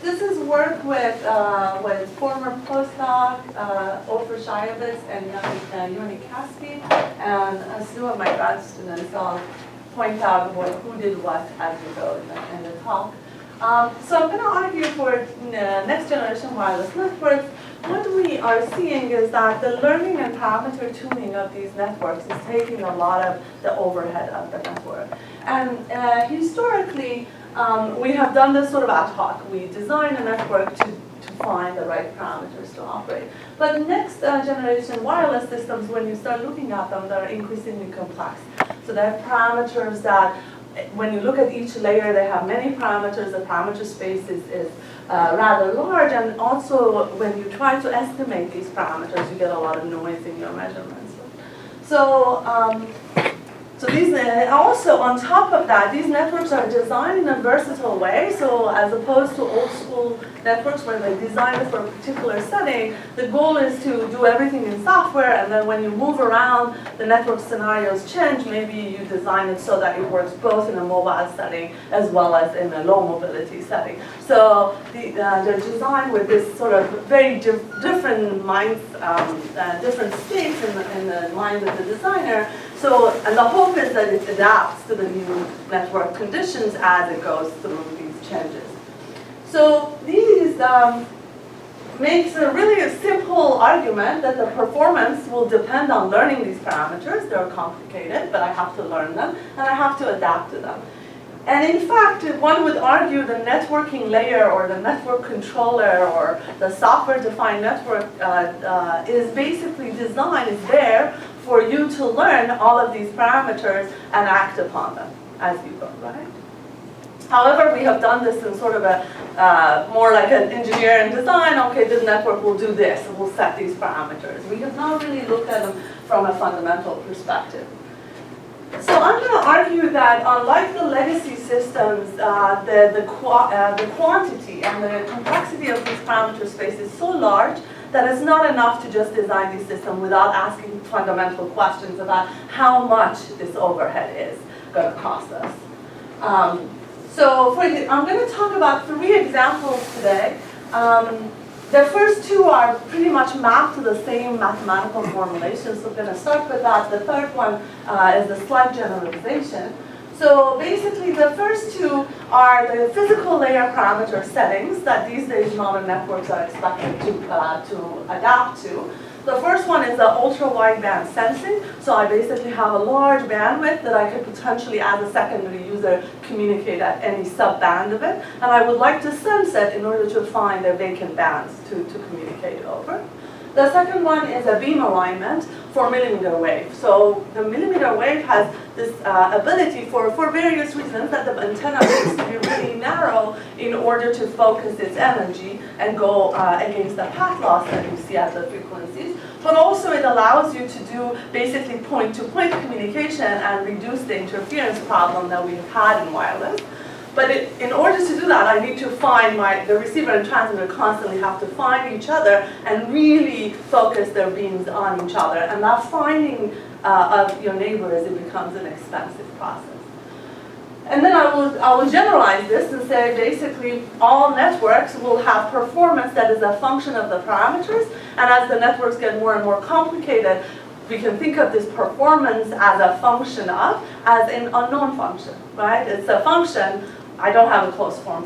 this is work with former postdoc Ofer Shayevitz and Yoni Kaspi, and a slew of my grad students. I'll point out who did what as we go in the talk. So I'm going to argue for next generation wireless networks. What we are seeing is that the learning and parameter tuning of these networks is taking a lot of the overhead of the network. And historically, we have done this sort of ad hoc. We design a network to find the right parameters to operate. But next generation wireless systems, when you start looking at them, they're increasingly complex. So they have parameters that, when you look at each layer, they have many parameters. The parameter space is rather large, and also when you try to estimate these parameters, you get a lot of noise in your measurements. So these, also on top of that, these networks are designed in a versatile way. So as opposed to old school networks where they design it for a particular setting, the goal is to do everything in software, and then when you move around, the network scenarios change. Maybe you design it so that it works both in a mobile setting as well as in a low mobility setting. So they're designed with this sort of very different minds, different states in the mind of the designer. So, and the hope is that it adapts to the new network conditions as it goes through these changes. So these makes really a simple argument that the performance will depend on learning these parameters. They're complicated, but I have to learn them, and I have to adapt to them. And in fact, one would argue the networking layer or the network controller or the software-defined network is basically designed, is there for you to learn all of these parameters and act upon them as you go, right? However, we have done this in sort of a more like an engineering design. Okay, this network will do this, and we'll set these parameters. We have not really looked at them from a fundamental perspective. So I'm going to argue that unlike the legacy systems, the quantity and the complexity of these parameter space is so large that it's not enough to just design these systems without asking fundamental questions about how much this overhead is going to cost us. I'm going to talk about 3 examples today. The first 2 are pretty much mapped to the same mathematical formulation, so I'm going to start with that. The third one is the slide generalization. So basically, the first 2 are the physical layer parameter settings that these days modern networks are expected to adapt to. The first one is the ultra-wideband sensing. So I basically have a large bandwidth that I could potentially, as a secondary user, communicate at any sub-band of it. And I would like to sense it in order to find the vacant bands to communicate over. The second one is a beam alignment for millimeter wave. So the millimeter wave has this ability for various reasons that the antenna needs to be really narrow in order to focus its energy and go against the path loss that you see at the frequencies. But also it allows you to do basically point-to-point communication and reduce the interference problem that we've had in wireless. But in order to do that, I need to find the receiver and transmitter constantly have to find each other and really focus their beams on each other. And that finding of your neighbors, it becomes an expensive process. And then I will generalize this and say basically all networks will have performance that is a function of the parameters. And as the networks get more and more complicated, we can think of this performance as a function of, as an unknown function, right? It's a function. I don't have a closed form.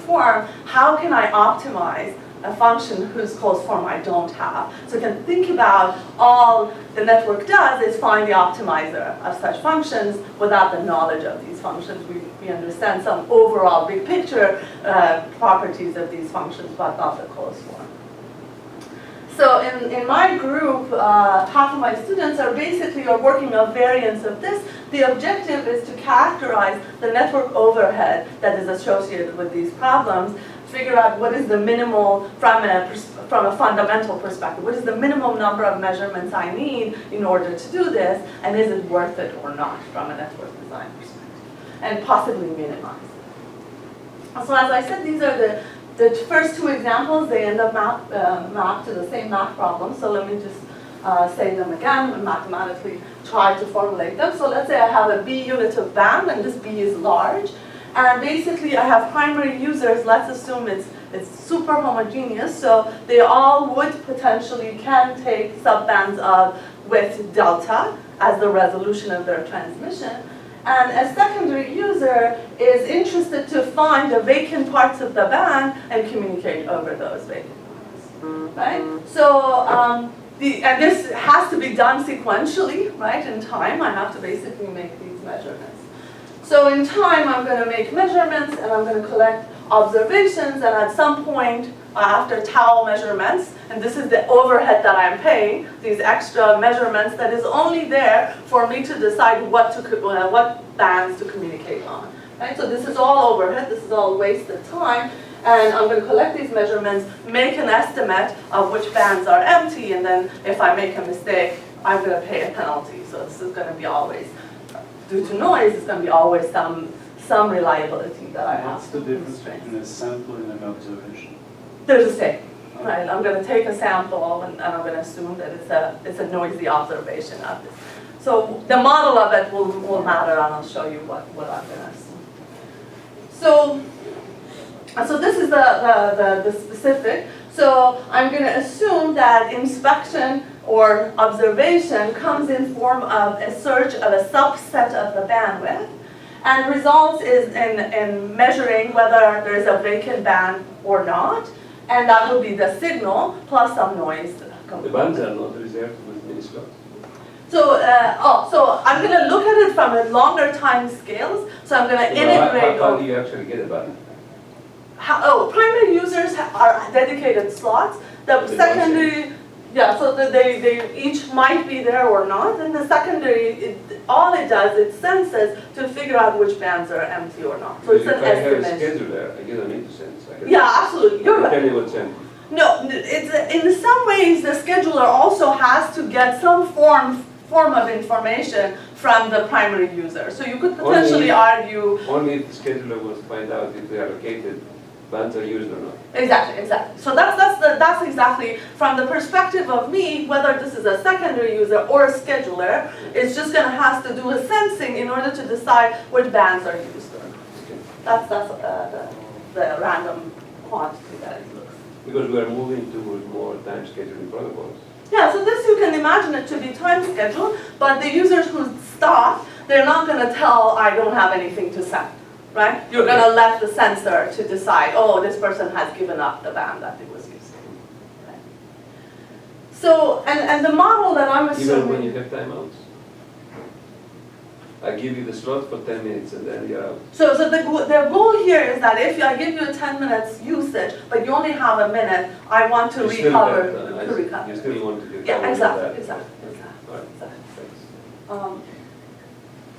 How can I optimize a function whose closed form I don't have? So you can think about all the network does is find the optimizer of such functions without the knowledge of these functions. We understand some overall big picture properties of these functions, but not the closed form. So in my group, half of my students are basically working on variants of this. The objective is to characterize the network overhead that is associated with these problems, figure out what is the minimal, from a fundamental perspective, what is the minimum number of measurements I need in order to do this, and is it worth it or not from a network design perspective, and possibly minimize it. So as I said, these are the first 2 examples. They end up mapped to the same math problem. So let me just say them again and mathematically try to formulate them. So let's say I have a B unit of band, and this B is large. And basically, I have primary users. Let's assume it's super homogeneous, so they all would potentially can take subbands of with delta as the resolution of their transmission. And a secondary user is interested to find the vacant parts of the band and communicate over those vacant parts, right? So, and this has to be done sequentially, right? In time, I have to basically make these measurements. So in time, I'm going to make measurements, and I'm going to collect observations, and at some point, after tau measurements, and this is the overhead that I'm paying, these extra measurements that is only there for me to decide what bands to communicate on. Right? So this is all overhead, this is all wasted time, and I'm going to collect these measurements, make an estimate of which bands are empty, and then if I make a mistake, I'm going to pay a penalty. So this is going to be always, due to noise, it's going to be always some reliability that I have. What's the difference between a sample and an observation? They're the same, right? I'm going to take a sample and I'm going to assume that it's a noisy observation of this. So the model of it will matter, and I'll show you what I'm going to assume. So this is the specific. So I'm going to assume that inspection or observation comes in form of a search of a subset of the bandwidth, and results is in measuring whether there is a vacant band or not, and that will be the signal plus some noise component. The bands are not reserved with many slots. So, so I'm going to look at it from a longer time scales. So I'm going to integrate. How do you actually get a band? Primary users are dedicated slots. The secondary, yeah, so they each might be there or not. And the secondary, all it does, it senses to figure out which bands are empty or not. So it's an estimate. If I have a scheduler, I don't need to sense. Yeah, absolutely. You're right. Tell you what's empty. No, it's in some ways the scheduler also has to get some form of information from the primary user. So you could potentially argue. Only if the scheduler will find out if they are allocated bands are used or not. Exactly. So that's exactly from the perspective of me, whether this is a secondary user or a scheduler, it's just going to have to do a sensing in order to decide which bands are used or not. That's the random quantity that it looks. Because we are moving towards more time scheduling protocols. Yeah, so this you can imagine it to be time scheduled, but the users who stop, they're not going to tell I don't have anything to send. Right? You're going to let the sensor to decide, oh, this person has given up the band that it was using. Okay. So, and the model that I'm assuming... Even when you have timeouts? I give you the slot for 10 minutes and then you're out. So the goal here is that if I give you a 10 minutes usage, but you only have a minute, I want to recover. You still want to do Yeah, exactly. Right. Thanks.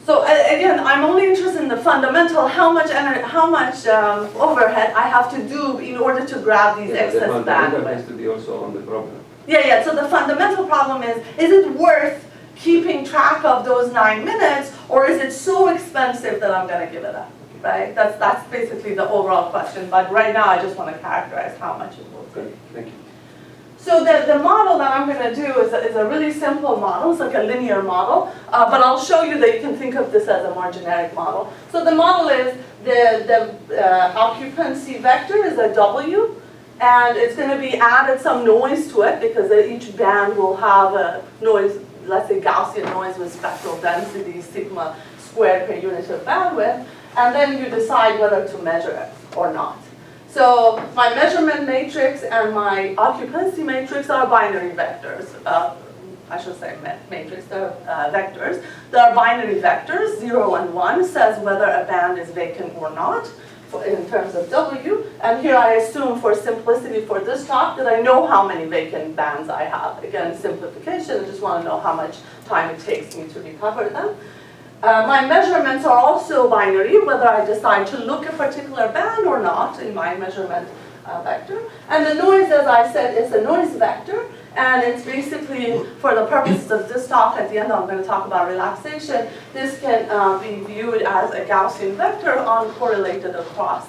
So again, I'm only interested in the fundamental, how much overhead I have to do in order to grab these excess bandwidth. The fundamental has to be also on the problem. Yeah, so the fundamental problem is it worth keeping track of those 9 minutes, or is it so expensive that I'm going to give it up, right? That's basically the overall question, but right now I just want to characterize how much it will be. Thank you. So the model that I'm going to do is a really simple model. It's like a linear model, but I'll show you that you can think of this as a more generic model. So the model is the occupancy vector is a W, and it's going to be added some noise to it because each band will have a noise, let's say Gaussian noise with spectral density sigma squared per unit of bandwidth, and then you decide whether to measure it or not. So my measurement matrix and my occupancy matrix are binary vectors. I should say matrix, they're vectors. They are binary vectors, 0 and 1, says whether a band is vacant or not in terms of W. And here I assume for simplicity for this talk that I know how many vacant bands I have. Again, simplification, I just want to know how much time it takes me to recover them. My measurements are also binary, whether I decide to look a particular band or not in my measurement vector. And the noise, as I said, is a noise vector. And it's basically, for the purposes of this talk, at the end I'm going to talk about relaxation, this can be viewed as a Gaussian vector uncorrelated across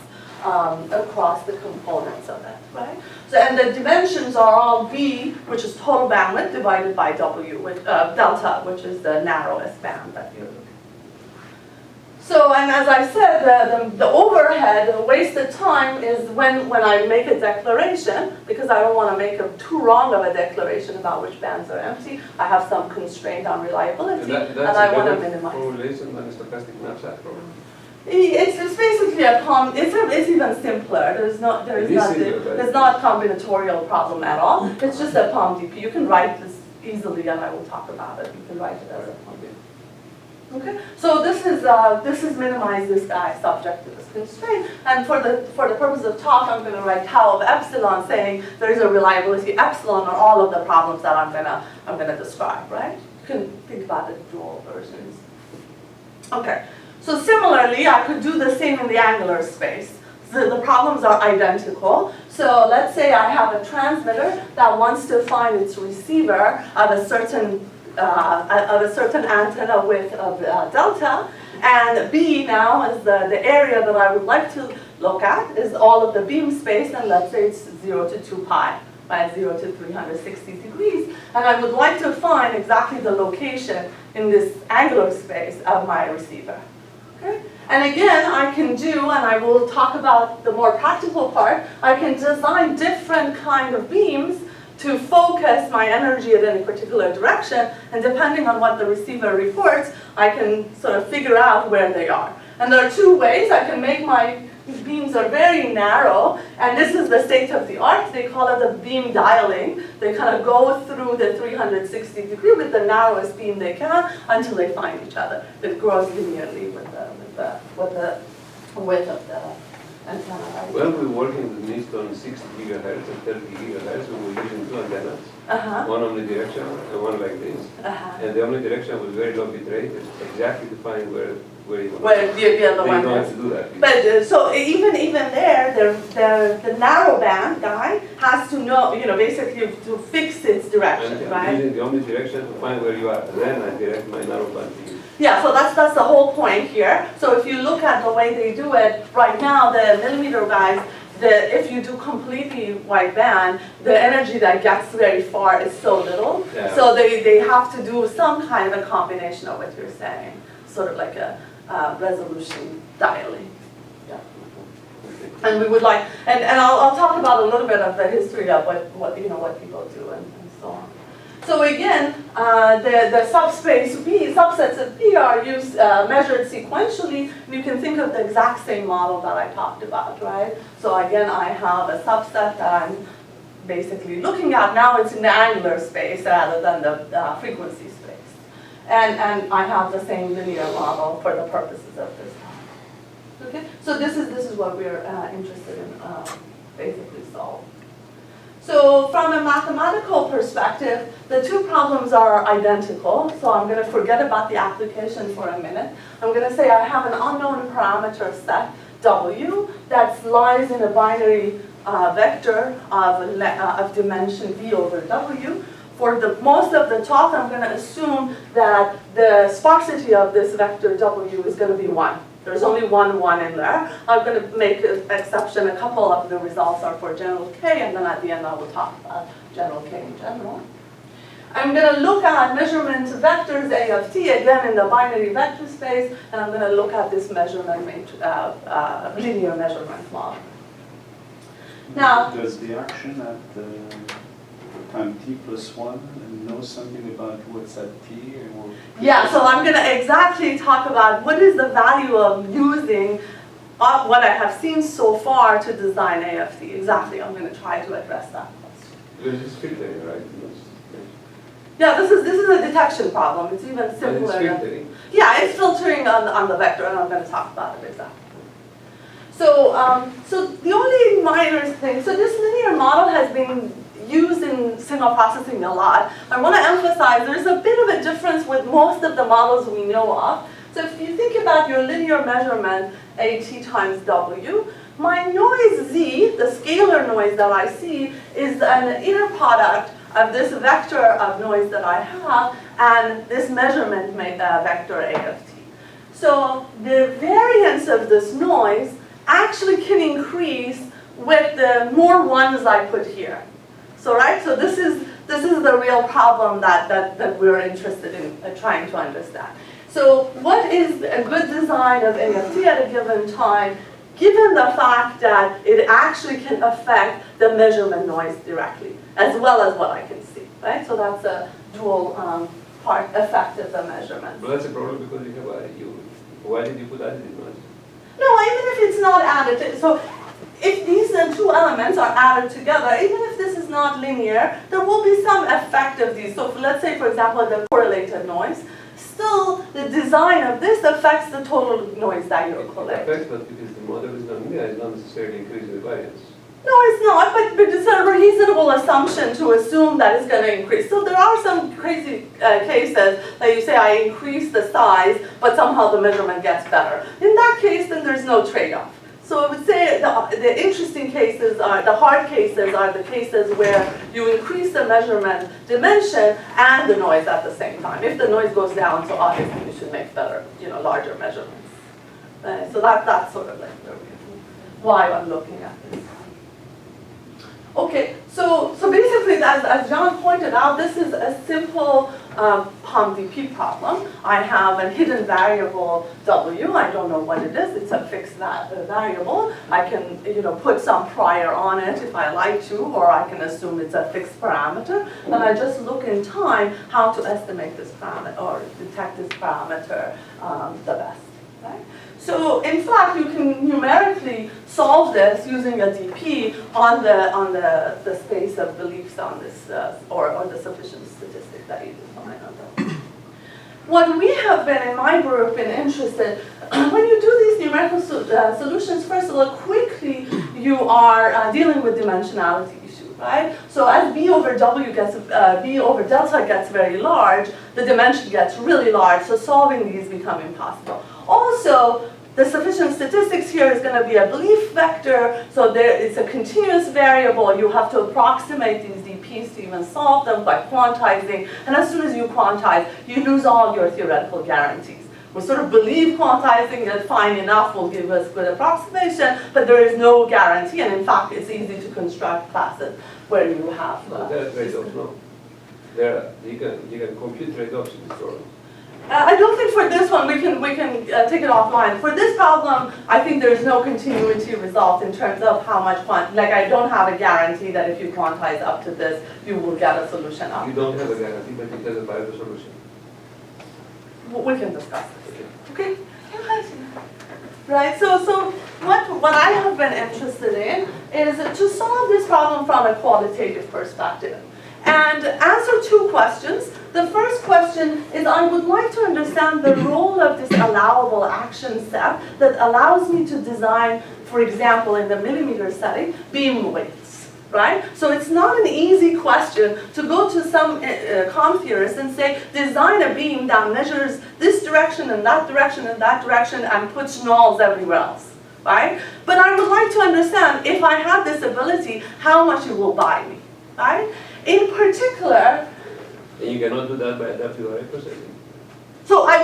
the components of it, right? So, and the dimensions are all B, which is total bandwidth, divided by W, with delta, which is the narrowest band that you're looking at. So, and as I said, the overhead, the wasted time is when I make a declaration, because I don't want to make too wrong of a declaration about which bands are empty. I have some constraint on reliability, and I want to minimize. Correlation than a stochastic knapsack problem. It's basically it's even simpler. There's not a combinatorial problem at all. It's just a POM-DP. You can write this easily, and I will talk about it. You can write it as a POM-DP. Okay, so this is minimize this guy subject to this constraint, and for the purpose of talk, I'm going to write tau of epsilon, saying there is a reliability epsilon on all of the problems that I'm gonna describe. Right? You can think about the dual versions. Okay, so similarly, I could do the same in the angular space. So the problems are identical. So let's say I have a transmitter that wants to find its receiver at a certain antenna width of delta, and B now is the area that I would like to look at is all of the beam space, and let's say it's 0 to 2 pi, right, 0 to 360 degrees, and I would like to find exactly the location in this angular space of my receiver. Okay? And again, I can do, and I will talk about the more practical part, I can design different kind of beams to focus my energy in a particular direction, and depending on what the receiver reports, I can sort of figure out where they are. And there are two ways. I can make my beams are very narrow, and this is the state of the art. They call it the beam dialing. They kind of go through the 360 degree with the narrowest beam they can until they find each other. It grows linearly with the width of the antenna. Right? Well, we were working with NIST on 60 gigahertz and 30 gigahertz, we were using two antennas, one omnidirectional and one like this. And the omnidirectional was very low bit rate, exactly to find where you want the other one don't is. have to do that. But so even there, the narrow band guy has to know, basically to fix its direction, And right? using the omnidirectional to find where you are, then I direct my narrow band to you. Yeah, so that's the whole point here. So if you look at the way they do it right now, the millimeter guys, if you do completely wide band, the energy that gets very far is so little. Yeah. So they have to do some kind of a combination of what you're saying, sort of like a resolution dialing. Yeah. And we would like, and I'll talk about a little bit of the history of what people do and so on. So again, the subspace B, subsets of P are used, measured sequentially. You can think of the exact same model that I talked about, right? So again, I have a subset that I'm basically looking at. Now it's in the angular space rather than the frequency space. And I have the same linear model for the purposes of this talk. Okay? So this is what we're interested in basically solve. So from a mathematical perspective, the two problems are identical. So I'm going to forget about the application for a minute. I'm going to say I have an unknown parameter set, W, that lies in a binary vector of dimension V over W. For most of the talk, I'm going to assume that the sparsity of this vector W is going to be 1. There's only one in there. I'm going to make an exception. A couple of the results are for general K, and then at the end I will talk about general K in general. I'm going to look at measurement vectors A of t, again in the binary vector space, and I'm going to look at this measurement linear measurement model. Now, does the action at time t plus 1 know something about what's at t? Or yeah, so I'm going to exactly talk about what is the value of using what I have seen so far to design A of t. Exactly, I'm going to try to address that question. Because it's filtering, right? Yeah, this is a detection problem. It's even simpler. And it's filtering. Yeah, it's filtering on the vector, and I'm going to talk about it exactly. So, so the only minor thing, so this linear model has been used in signal processing a lot. I want to emphasize there's a bit of a difference with most of the models we know of. So if you think about your linear measurement, AT times W, my noise Z, the scalar noise that I see, is an inner product of this vector of noise that I have and this measurement vector A of t. So the variance of this noise actually can increase with the more ones I put here. So right, so this is the real problem that we're interested in trying to understand. So what is a good design of NFT at a given time, given the fact that it actually can affect the measurement noise directly, as well as what I can see, right? So that's a dual part effect of the measurement. But that's a problem because you have why did you put additive noise? No, even if it's not additive, so if these two elements are added together, even if this is not linear, there will be some effect of these. So let's say, for example, the correlated noise, still the design of this affects the total noise that you're collecting. It affects, but because the model is not linear, it's not necessarily increasing the variance. No, it's not, but it's a reasonable assumption to assume that it's going to increase. So there are some crazy cases that you say, I increase the size, but somehow the measurement gets better. In that case, then there's no trade-off. So I would say the interesting cases are, the hard cases are the cases where you increase the measurement dimension and the noise at the same time. If the noise goes down, so obviously you should make better, larger measurements. So that's sort of like why I'm looking at this. Okay, so basically, as John pointed out, this is a simple POM-DP problem. I have a hidden variable W. I don't know what it is. It's a fixed variable. I can, put some prior on it if I like to, or I can assume it's a fixed parameter. And I just look in time how to estimate this parameter or detect this parameter the best. Right? So in fact, you can numerically solve this using a DP on the space of beliefs on this, or the sufficient statistic that you define on that. What we have been, in my group, been interested, when you do these numerical solutions, first of all, quickly you are dealing with dimensionality issue, right? So as B over W gets, B over delta gets very large, the dimension gets really large, so solving these become impossible. Also, the sufficient statistics here is going to be a belief vector, so it's a continuous variable. You have to approximate these DPs to even solve them by quantizing, and as soon as you quantize, you lose all your theoretical guarantees. We sort of believe quantizing it fine enough will give us good approximation, but there is no guarantee, and in fact, it's easy to construct classes where you have. There are trade-offs, no? You can compute trade-offs in this problem. I don't think for this one we can take it offline. For this problem, I think there is no continuity result in terms of how much I don't have a guarantee that if you quantize up to this, you will get a solution out. You don't have a guarantee, but it has a viable solution. We can discuss this. Okay? Right, so what I have been interested in is to solve this problem from a qualitative perspective and answer two questions. The first question is I would like to understand the role of this allowable action set that allows me to design, for example, in the millimeter setting, beam weights, right? So it's not an easy question to go to some comm theorist and say, design a beam that measures this direction and that direction and that direction and puts nulls everywhere else, right? But I would like to understand, if I have this ability, how much it will buy me, right? In particular, and you cannot do that by adaptive array processing. So I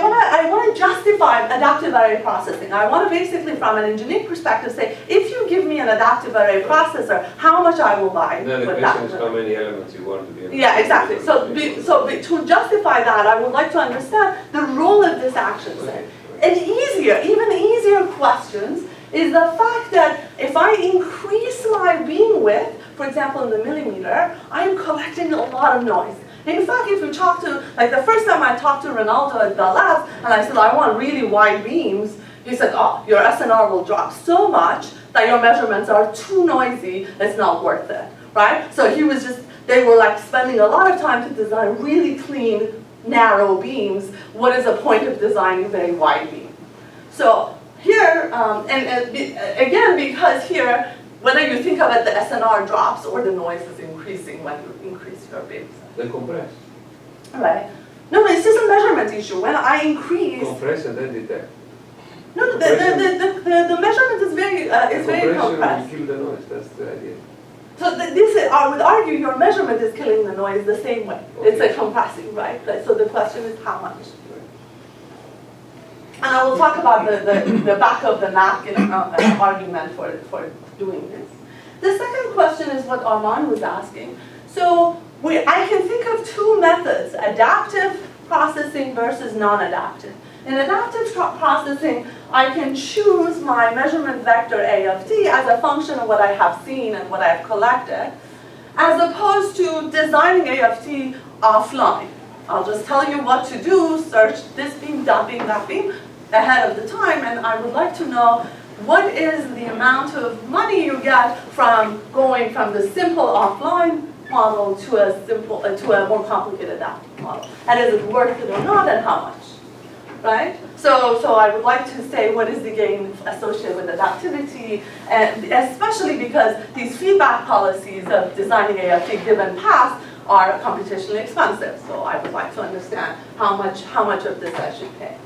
want to justify adaptive array processing. I want to basically, from an engineering perspective, say, if you give me an adaptive array processor, how much I will buy. Then the question is how many elements you want to be able to. Yeah, exactly. So to justify that, I would like to understand the role of this action set. And even easier questions is the fact that if I increase my beam width, for example, in the millimeter, I am collecting a lot of noise. In fact, if you talk to, the first time I talked to Ronaldo at Bell Labs, and I said, I want really wide beams, he said, oh, your SNR will drop so much that your measurements are too noisy, it's not worth it, right? So they were spending a lot of time to design really clean, narrow beams. What is the point of designing a very wide beam? So here, again, because here, whether you think of it, the SNR drops or the noise is increasing when you increase your beams. Then compress. Right. No, it's just a measurement issue. When I increase... Compress and then detect. No, the measurement is very compressed. You kill the noise, that's the idea. So I would argue your measurement is killing the noise the same way. Okay. It's a compressing, right? So the question is how much. And I will talk about the back of the napkin argument for doing this. The second question is what Armand was asking. So I can think of two methods, adaptive processing versus non-adaptive. In adaptive processing, I can choose my measurement vector A of t as a function of what I have seen and what I have collected, as opposed to designing A of t offline. I'll just tell you what to do, search this beam, that beam, ahead of the time, and I would like to know what is the amount of money you get from going from the simple offline model to a more complicated adaptive model. And is it worth it or not, and how much, right? So I would like to say what is the gain associated with adaptivity, and especially because these feedback policies of designing AFT given paths are computationally expensive. So I would like to understand how much of this I should pay.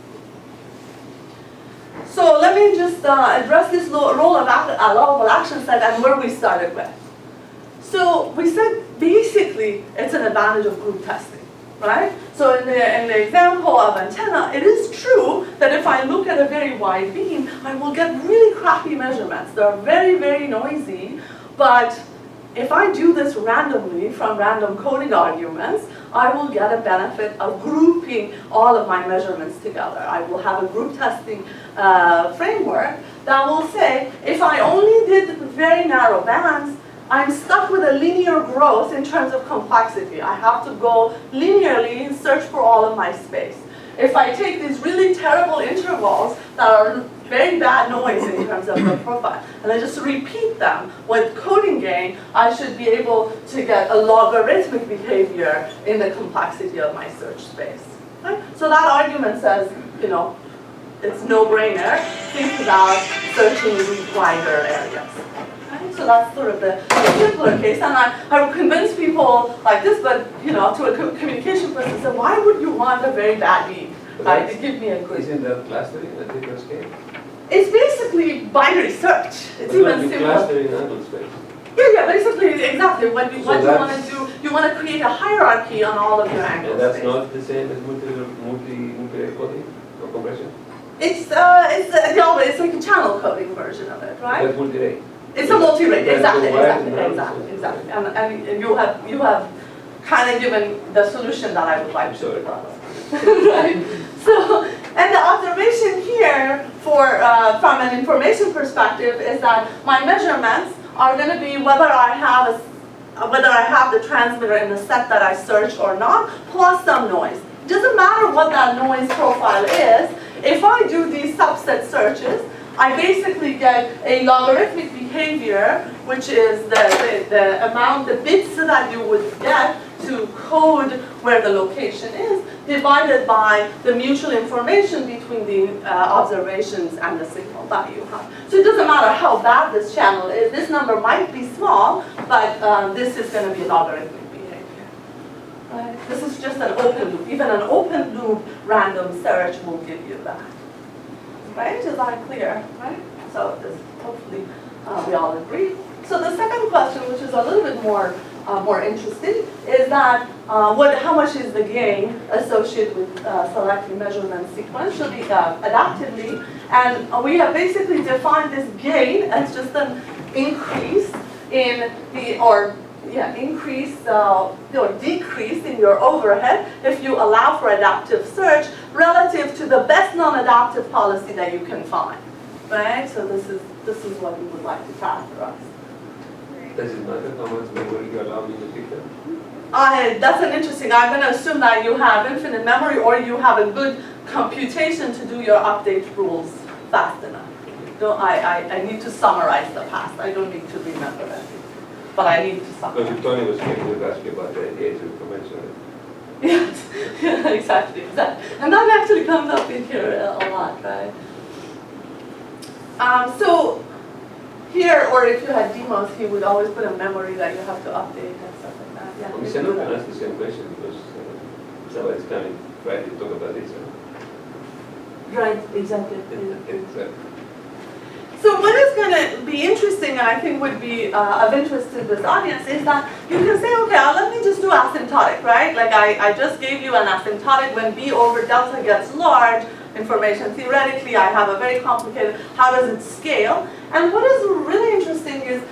So let me just address this role of allowable action set and where we started with. So we said basically it's an advantage of group testing, right? So in the example of antenna, it is true that if I look at a very wide beam, I will get really crappy measurements. They're very, very noisy, but if I do this randomly from random coding arguments, I will get a benefit of grouping all of my measurements together. I will have a group testing framework that will say, if I only did very narrow bands, I'm stuck with a linear growth in terms of complexity. I have to go linearly and search for all of my space. If I take these really terrible intervals that are very bad noise in terms of the profile, and I just repeat them with coding gain, I should be able to get a logarithmic behavior in the complexity of my search space. Right? So that argument says, you know, it's no-brainer. Think about searching wider areas. Right? So that's sort of the simpler case, and I would convince people like this, but you know, to a communication person, say, why would you want a very bad beam? Right? To give me a good. Isn't that clustering at different scale? It's basically binary search. It's even simpler. Clustering angle space. Yeah, basically, exactly. What you want to do, you want to create a hierarchy on all of your angles. And that's not the same as multi-rate coding or compression? It's like a channel coding version of it, right? That's multi-rate. It's a multi-rate, exactly. And you have kind of given the solution that I would like to develop. Right? So, and the observation here from an information perspective is that my measurements are going to be whether I have the transmitter in the set that I search or not, plus some noise. It doesn't matter what that noise profile is. If I do these subset searches, I basically get a logarithmic behavior, which is the amount, the bits that you would get to code where the location is, divided by the mutual information between the observations and the signal that you have. So it doesn't matter how bad this channel is. This number might be small, but this is going to be logarithmic behavior. Right? This is just an open loop. Even an open loop random search will give you that. Right? Is that clear? Right? So this, hopefully we all agree. So the second question, which is a little bit more interesting, is that how much is the gain associated with selecting measurement sequentially, adaptively, and we have basically defined this gain as just an increase in increase or decrease in your overhead if you allow for adaptive search relative to the best non-adaptive policy that you can find, right? So this is what we would like to characterize. Does it matter how much memory you allow in the picture? That's an interesting. I'm going to assume that you have infinite memory or you have a good computation to do your update rules fast enough. I need to summarize the past. I don't need to remember everything. But I need to summarize. Because Tony was going to ask you about the age of convention. Yes, yeah, exactly. And that actually comes up in here a lot, right? So here, or if you had demos, he would always put a memory that you have to update and stuff like that. Yeah. We cannot ask the same question because somebody's coming right to talk about this. Right, exactly. Exactly. So what is going to be interesting, and I think would be of interest to this audience, is that you can say, okay, let me just do asymptotic, right? Like I just gave you an asymptotic when B over delta gets large, information theoretically, I have a very complicated, how does it scale? And what is really interesting is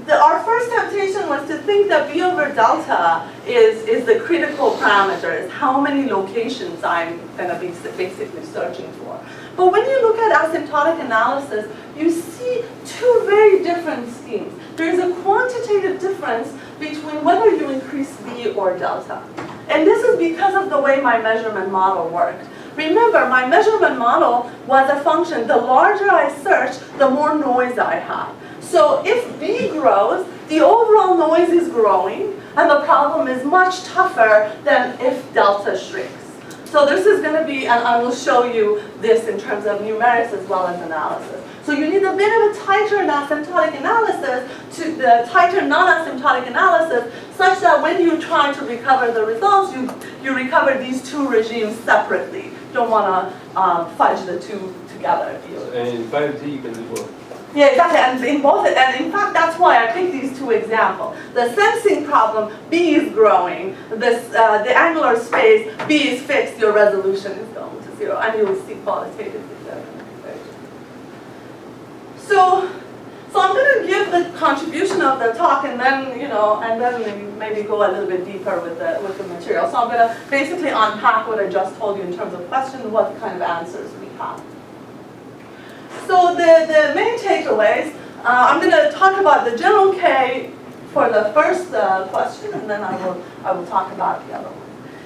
our first temptation was to think that B over delta is the critical parameter, is how many locations I'm going to be basically searching for. But when you look at asymptotic analysis, you see two very different schemes. There is a quantitative difference between whether you increase B or delta. And this is because of the way my measurement model worked. Remember, my measurement model was a function. The larger I search, the more noise I have. So if B grows, the overall noise is growing, and the problem is much tougher than if delta shrinks. So this is going to be, and I will show you this in terms of numerics as well as analysis. So you need a bit of a tighter asymptotic analysis to the tighter non-asymptotic analysis, such that when you try to recover the results, you recover these two regimes separately. You don't want to fudge the two together. And in 5G you can do both. Yeah, exactly, and in both, and in fact, that's why I picked these two examples. The sensing problem, B is growing. The angular space, B is fixed. Your resolution is going to 0, and you will see qualitatively there. So I'm going to give the contribution of the talk, and then maybe go a little bit deeper with the material. So I'm going to basically unpack what I just told you in terms of questions, what kind of answers we have. So the main takeaways, I'm going to talk about the general K for the first question, and then I will talk about the other one.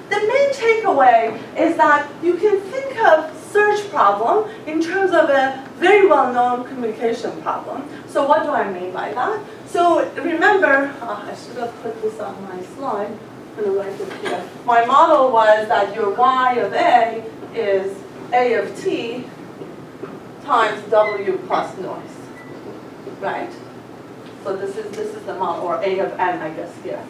The main takeaway is that you can think of search problem in terms of a very well-known communication problem. So what do I mean by that? So remember, I should have put this on my slide. I'm going to write it here. My model was that your Y of A is A of T times W plus noise, right? So this is the model, or A of N, I guess, here.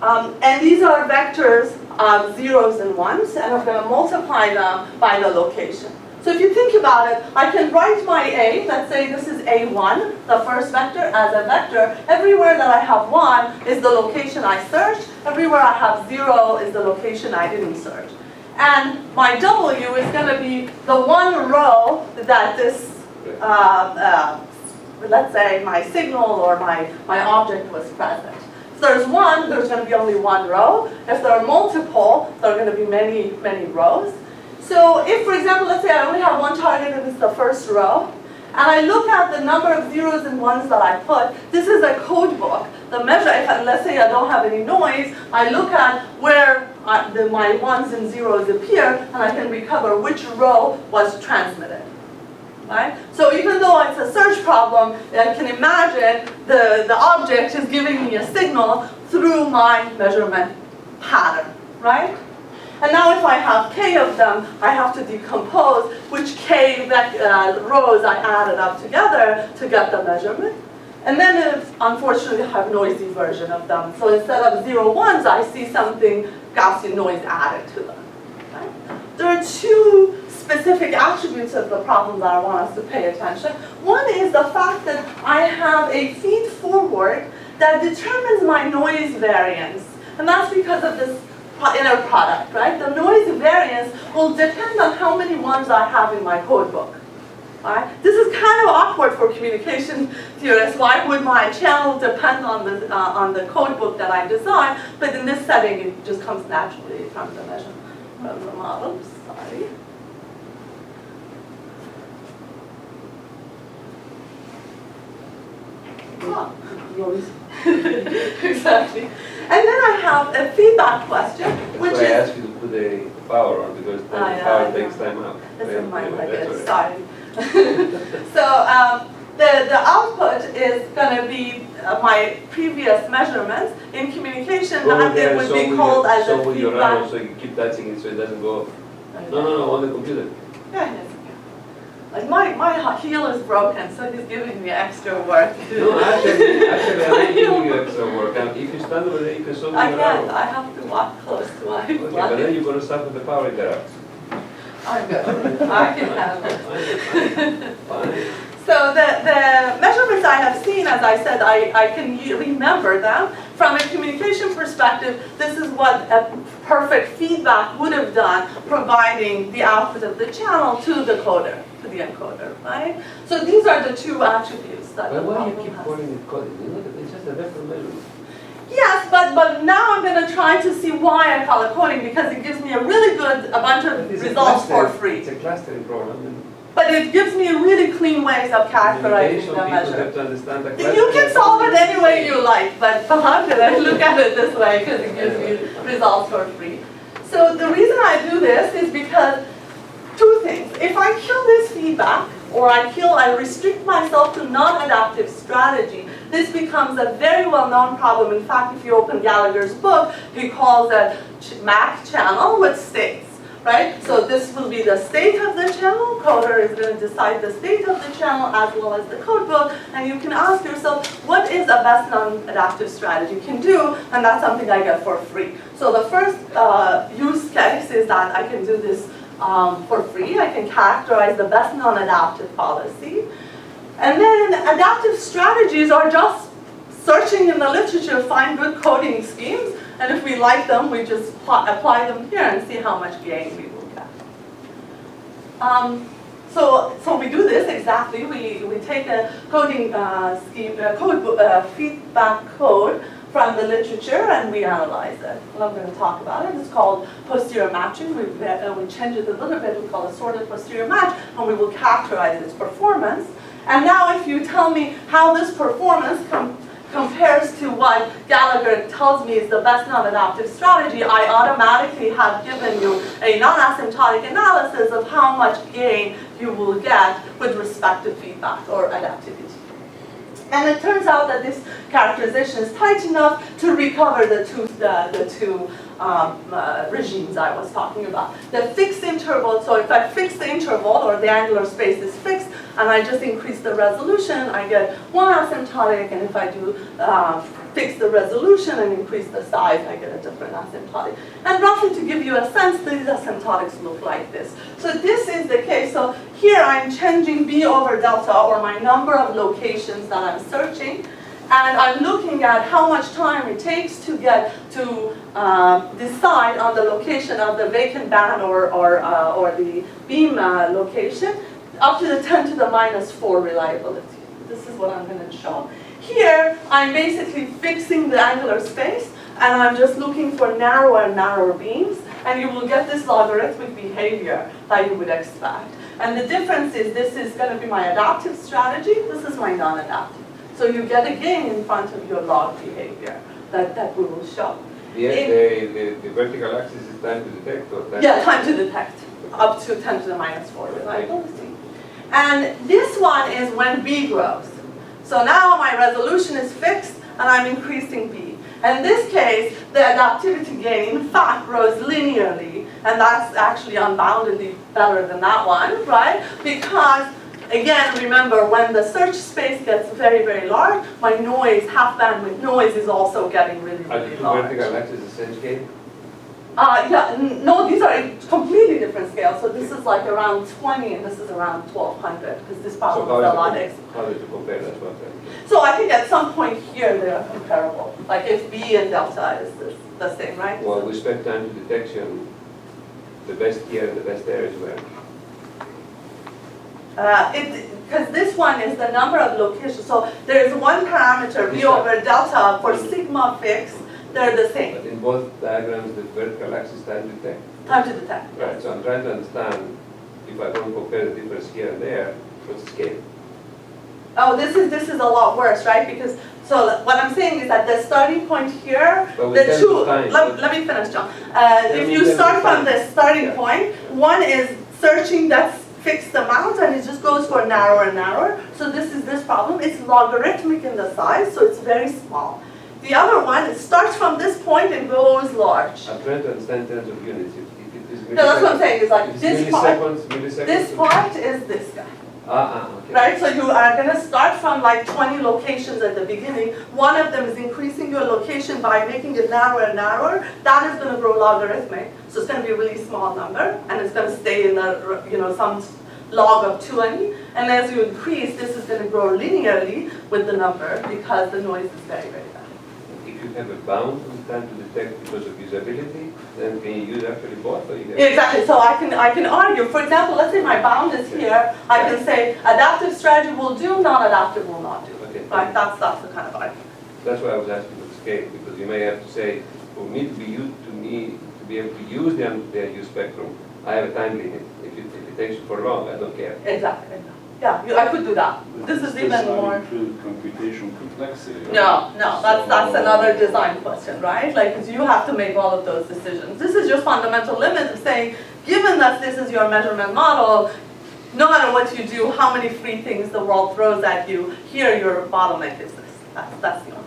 And these are vectors of zeros and ones, and I'm going to multiply them by the location. So if you think about it, I can write my A, let's say this is A1, the first vector, as a vector. Everywhere that I have 1 is the location I searched. Everywhere I have 0 is the location I didn't search. And my W is going to be the one row that this, let's say, my signal or my object was present. If there's 1, there's going to be only 1 row. If there are multiple, there are going to be many, many rows. So if, for example, let's say I only have one target and it's the first row, and I look at the number of zeros and ones that I put, this is a code book. The measure, let's say I don't have any noise, I look at where my ones and zeros appear, and I can recover which row was transmitted. Right? So even though it's a search problem, I can imagine the object is giving me a signal through my measurement pattern, right? And now if I have k of them, I have to decompose which k rows I added up together to get the measurement. And then unfortunately I have a noisy version of them. So instead of 0 ones, I see something Gaussian noise added to them. Right? There are two specific attributes of the problem that I want us to pay attention. One is the fact that I have a feed forward that determines my noise variance. And that's because of this inner product, right? The noise variance will depend on how many ones I have in my code book. Right? This is kind of awkward for communication theorists. Why would my channel depend on the code book that I design? But in this setting, it just comes naturally from the measure from the model. Sorry. Oh. Exactly. And then I have a feedback question, which is... I asked you to put the power on because the power takes time out. That's in my luggage, sorry. So the output is going to be my previous measurements in communication, and it would be called as a feedback. So feedback. so you keep touching it so it doesn't go off. No, on the computer. Yeah, yes. Like my heel is broken, so he's giving me extra work. No, actually, I'm not giving you extra work. And if you stand over there, you can solve your I can't. I have to walk close to my Okay, but then you're going to start with the power interrupt. I'm good. I can handle it. Fine. So the measurements I have seen, as I said, I can remember them. From a communication perspective, this is what a perfect feedback would have done, providing the output of the channel to the coder, to the encoder, right? So these are the two attributes that But the why do problem you keep has. calling it coding? You know, it's just a vector measurement. Yes, but now I'm going to try to see why I call it coding, because it gives me a really good, a bunch of results for free. It's a clustering problem. But it gives me really clean ways of characterizing the measure. Have to understand the You can solve it any way you like, but how can I look at it this way, because it gives me results for free. So the reason I do this is because two things. If I kill this feedback, or I restrict myself to non-adaptive strategy, this becomes a very well-known problem. In fact, if you open Gallagher's book, he calls it MAC channel with states, right? So this will be the state of the channel. Coder is going to decide the state of the channel as well as the code book, and you can ask yourself, what is a best non-adaptive strategy can do? And that's something I get for free. So the first use case is that I can do this for free. I can characterize the best non-adaptive policy. And then adaptive strategies are just searching in the literature, find good coding schemes, and if we like them, we just apply them here and see how much gain we will get. So we do this exactly. We take a coding scheme, feedback code from the literature, and we analyze it. And I'm going to talk about it. It's called posterior matching. We change it a little bit. We call it sorted posterior match, and we will characterize its performance. And now if you tell me how this performance compares to what Gallagher tells me is the best non-adaptive strategy, I automatically have given you a non-asymptotic analysis of how much gain you will get with respect to feedback or adaptivity. And it turns out that this characterization is tight enough to recover the two regimes I was talking about. The fixed interval, so if I fix the interval, or the angular space is fixed, and I just increase the resolution, I get one asymptotic, and if I do fix the resolution and increase the size, I get a different asymptotic. And roughly to give you a sense, these asymptotics look like this. So this is the case. So here I'm changing B over delta, or my number of locations that I'm searching, and I'm looking at how much time it takes to get to decide on the location of the vacant band or the beam location, up to the 10 to the minus 4 reliability. This is what I'm going to show. Here, I'm basically fixing the angular space, and I'm just looking for narrower and narrower beams, and you will get this logarithmic behavior that you would expect. And the difference is this is going to be my adaptive strategy, this is my non-adaptive. So you get a gain in front of your log behavior that we will show. The vertical axis is time to detect? Or time to detect, up to 10 to the minus 4 reliability. And this one is when B grows. So now my resolution is fixed, and I'm increasing B. And in this case, the adaptivity gain, in fact, grows linearly, and that's actually unboundedly better than that one, right? Because, again, remember, when the search space gets very, very large, my noise, half bandwidth noise, is also getting really, really large. Are the two vertical axes the same scale? No, these are completely different scales. So this is like around 20, and this is around 1200, because this problem is a lot extra. How did you compare that one? So I think at some point here they are comparable. Like if B and delta is the same, right? Well, with respect time to detection, the best here and the best there is where? Because this one is the number of locations. So there's one parameter, B over delta, for sigma fixed. They're the same. But in both diagrams, the vertical axis time to detect. Time to detect. Right, so I'm trying to understand, if I don't compare the difference here and there, what's the scale? Oh, this is a lot worse, right? Because, so what I'm saying is that the starting point here, the two, let me finish, John. If you start from the starting point, one is searching that's fixed amount, and it just goes for narrower and narrower. So this is this problem. It's logarithmic in the size, so it's very small. The other one, it starts from this point and goes large. I'm trying to understand in terms of units. If it is no, that's what I'm saying. It's like this part. Milliseconds. This part is this guy. Okay. Right, so you are going to start from like 20 locations at the beginning. One of them is increasing your location by making it narrower and narrower. That is going to grow logarithmic, so it's going to be a really small number, and it's going to stay in the some log of 20. And as you increase, this is going to grow linearly with the number because the noise is very, very bad. If you have a bound on time to detect because of usability, then can you use actually both? Or you have exactly. So I can argue. For example, let's say my bound is here. I can say adaptive strategy will do, non-adaptive will not do. Okay. Right? That's the kind of argument. That's why I was asking for the scale, because you may have to say, for me to be able to use the use spectrum, I have a time limit. If it takes you for long, I don't care. Exactly. Yeah, I could do that. But This is does even not more. include computational complexity. Right? No, that's So- another design question, right? Like, 'cause you have to make all of those decisions. This is your fundamental limit of saying, given that this is your measurement model, no matter what you do, how many free things the world throws at you, here your bottleneck is this. That's the answer.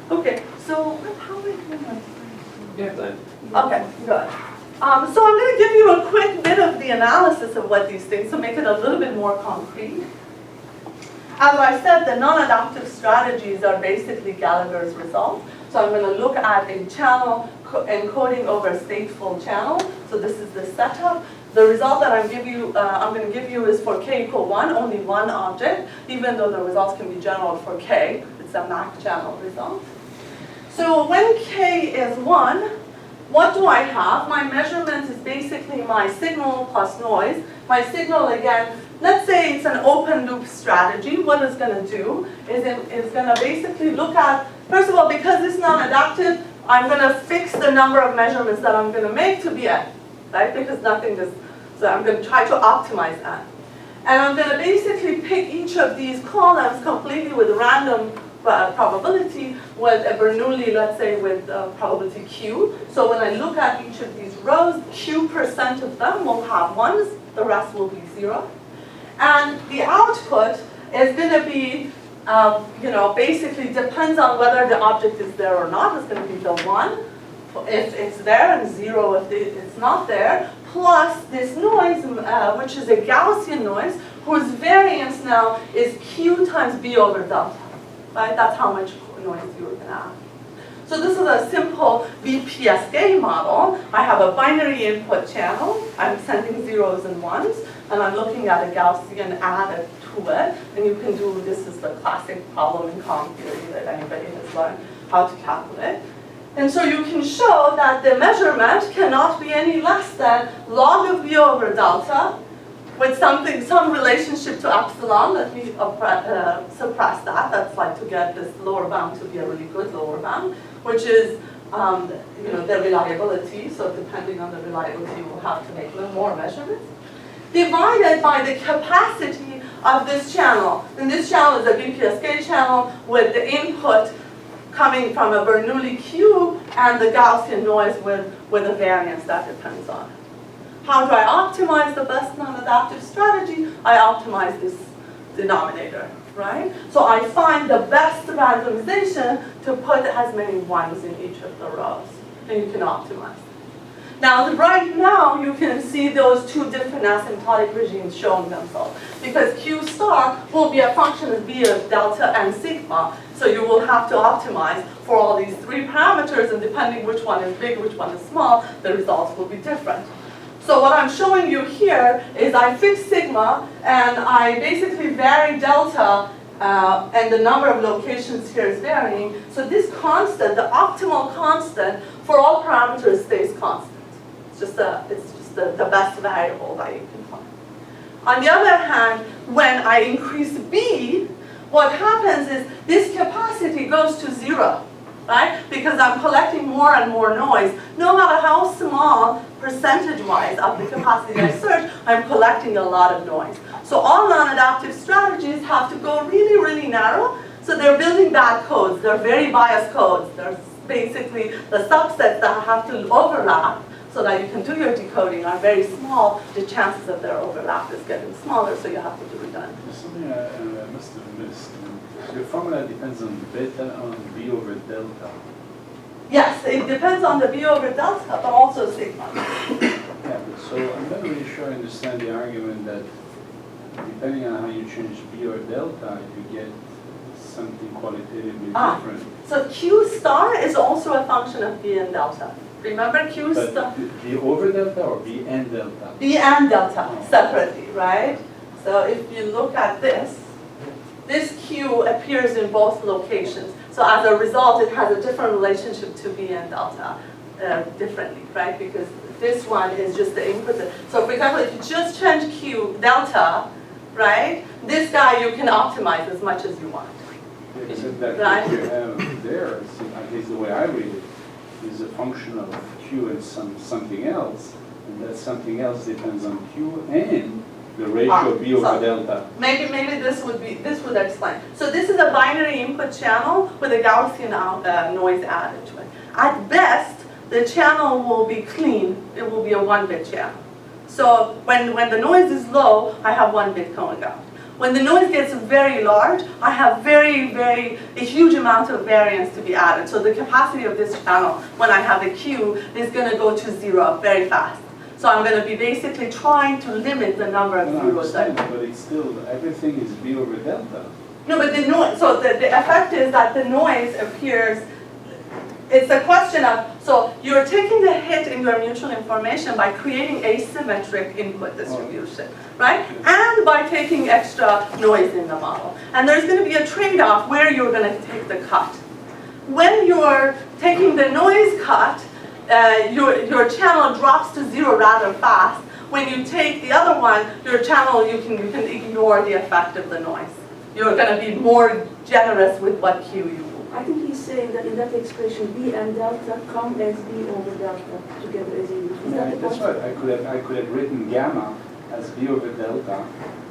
Okay, so how are we doing? Yeah, time. Okay, good. So I'm going to give you a quick bit of the analysis of what these things to make it a little bit more concrete. As I said, the non-adaptive strategies are basically Gallagher's result. So I'm going to look at a channel encoding over a stateful channel. So this is the setup. The result that I'm going to give you is for k equal 1, only one object, even though the results can be general for k. It's a Mach channel result. So when k is 1, what do I have? My measurement is basically my signal plus noise. My signal, again, let's say it's an open loop strategy. What it's going to do is it's going to basically look at, first of all, because it's non-adaptive, I'm going to fix the number of measurements that I'm going to make to be n, right? Because nothing is, so I'm going to try to optimize n. And I'm going to basically pick each of these columns completely with random probability with a Bernoulli, let's say, with probability q. So when I look at each of these rows, q% of them will have 1s, the rest will be 0. And the output is going to be, basically depends on whether the object is there or not. It's going to be the 1 if it's there and 0 if it's not there, plus this noise, which is a Gaussian noise, whose variance now is q times b over delta. Right? That's how much noise you're going to have. So this is a simple VPSK model. I have a binary input channel. I'm sending 0s and 1s, and I'm looking at a Gaussian added to it. And you can do, this is the classic problem in comp theory that anybody has learned how to calculate. And so you can show that the measurement cannot be any less than log of b over delta with some relationship to epsilon. Let me suppress that. That's like to get this lower bound to be a really good lower bound, which is the reliability. So depending on the reliability, we'll have to make a little more measurements. Divided by the capacity of this channel. And this channel is a VPSK channel with the input coming from a Bernoulli Q and the Gaussian noise with a variance that depends on it. How do I optimize the best non-adaptive strategy? I optimize this denominator, right? So I find the best randomization to put as many 1s in each of the rows, and you can optimize. Now, right now, you can see those two different asymptotic regimes showing themselves, because Q star will be a function of B of delta and sigma, so you will have to optimize for all these three parameters, and depending which one is big, which one is small, the results will be different. So what I'm showing you here is I fix sigma, and I basically vary delta, and the number of locations here is varying. So this constant, the optimal constant for all parameters stays constant. It's just the best variable that you can find. On the other hand, when I increase B, what happens is this capacity goes to 0. Right? Because I'm collecting more and more noise. No matter how small percentage-wise of the capacity I search, I'm collecting a lot of noise. So all non-adaptive strategies have to go really, really narrow. So they're building bad codes. They're very biased codes. They're basically the subsets that have to overlap so that you can do your decoding are very small. The chances of their overlap is getting smaller, so you have to do redundant. There's something I must have missed. Your formula depends on beta on b over delta. Yes, it depends on the b over delta, but also sigma. Yeah, but so I'm not really sure I understand the argument that depending on how you change b or delta, you get something qualitatively different. So Q star is also a function of b and delta. Remember Q star? B over delta or b and delta? B and delta separately, right? So if you look at this Q appears in both locations. So as a result, it has a different relationship to B and delta differently, right? Because this one is just the input. So for example, if you just change Q delta, right? This guy you can optimize as much as you want. Yeah, Except that Right. what you have there, at least the way I read it, is a function of Q and something else, and that something else depends on Q and the ratio B over so delta. Maybe this would explain. So this is a binary input channel with a Gaussian noise added to it. At best, the channel will be clean. It will be a 1-bit channel. So when the noise is low, I have 1 bit going out. When the noise gets very large, I have a huge amount of variance to be added. So the capacity of this channel, when I have a Q, is going to go to 0 very fast. So I'm going to be basically trying to limit the number of I zeros. understand, but it's still, everything is B over delta. No, but the noise, so the effect is that the noise appears, it's a question of, so you're taking the hit in your mutual information by creating asymmetric input distribution, right? And by taking extra noise in the model. And there's going to be a trade-off where you're going to take the cut. When you're taking the noise cut, your channel drops to 0 rather fast. When you take the other one, your channel, you can ignore the effect of the noise. You're going to be more generous with what Q you move. I think he's saying that in that expression, B and delta come as B over delta together as a unit. Is Yeah, that the that's point? right. I could have written gamma as B over delta,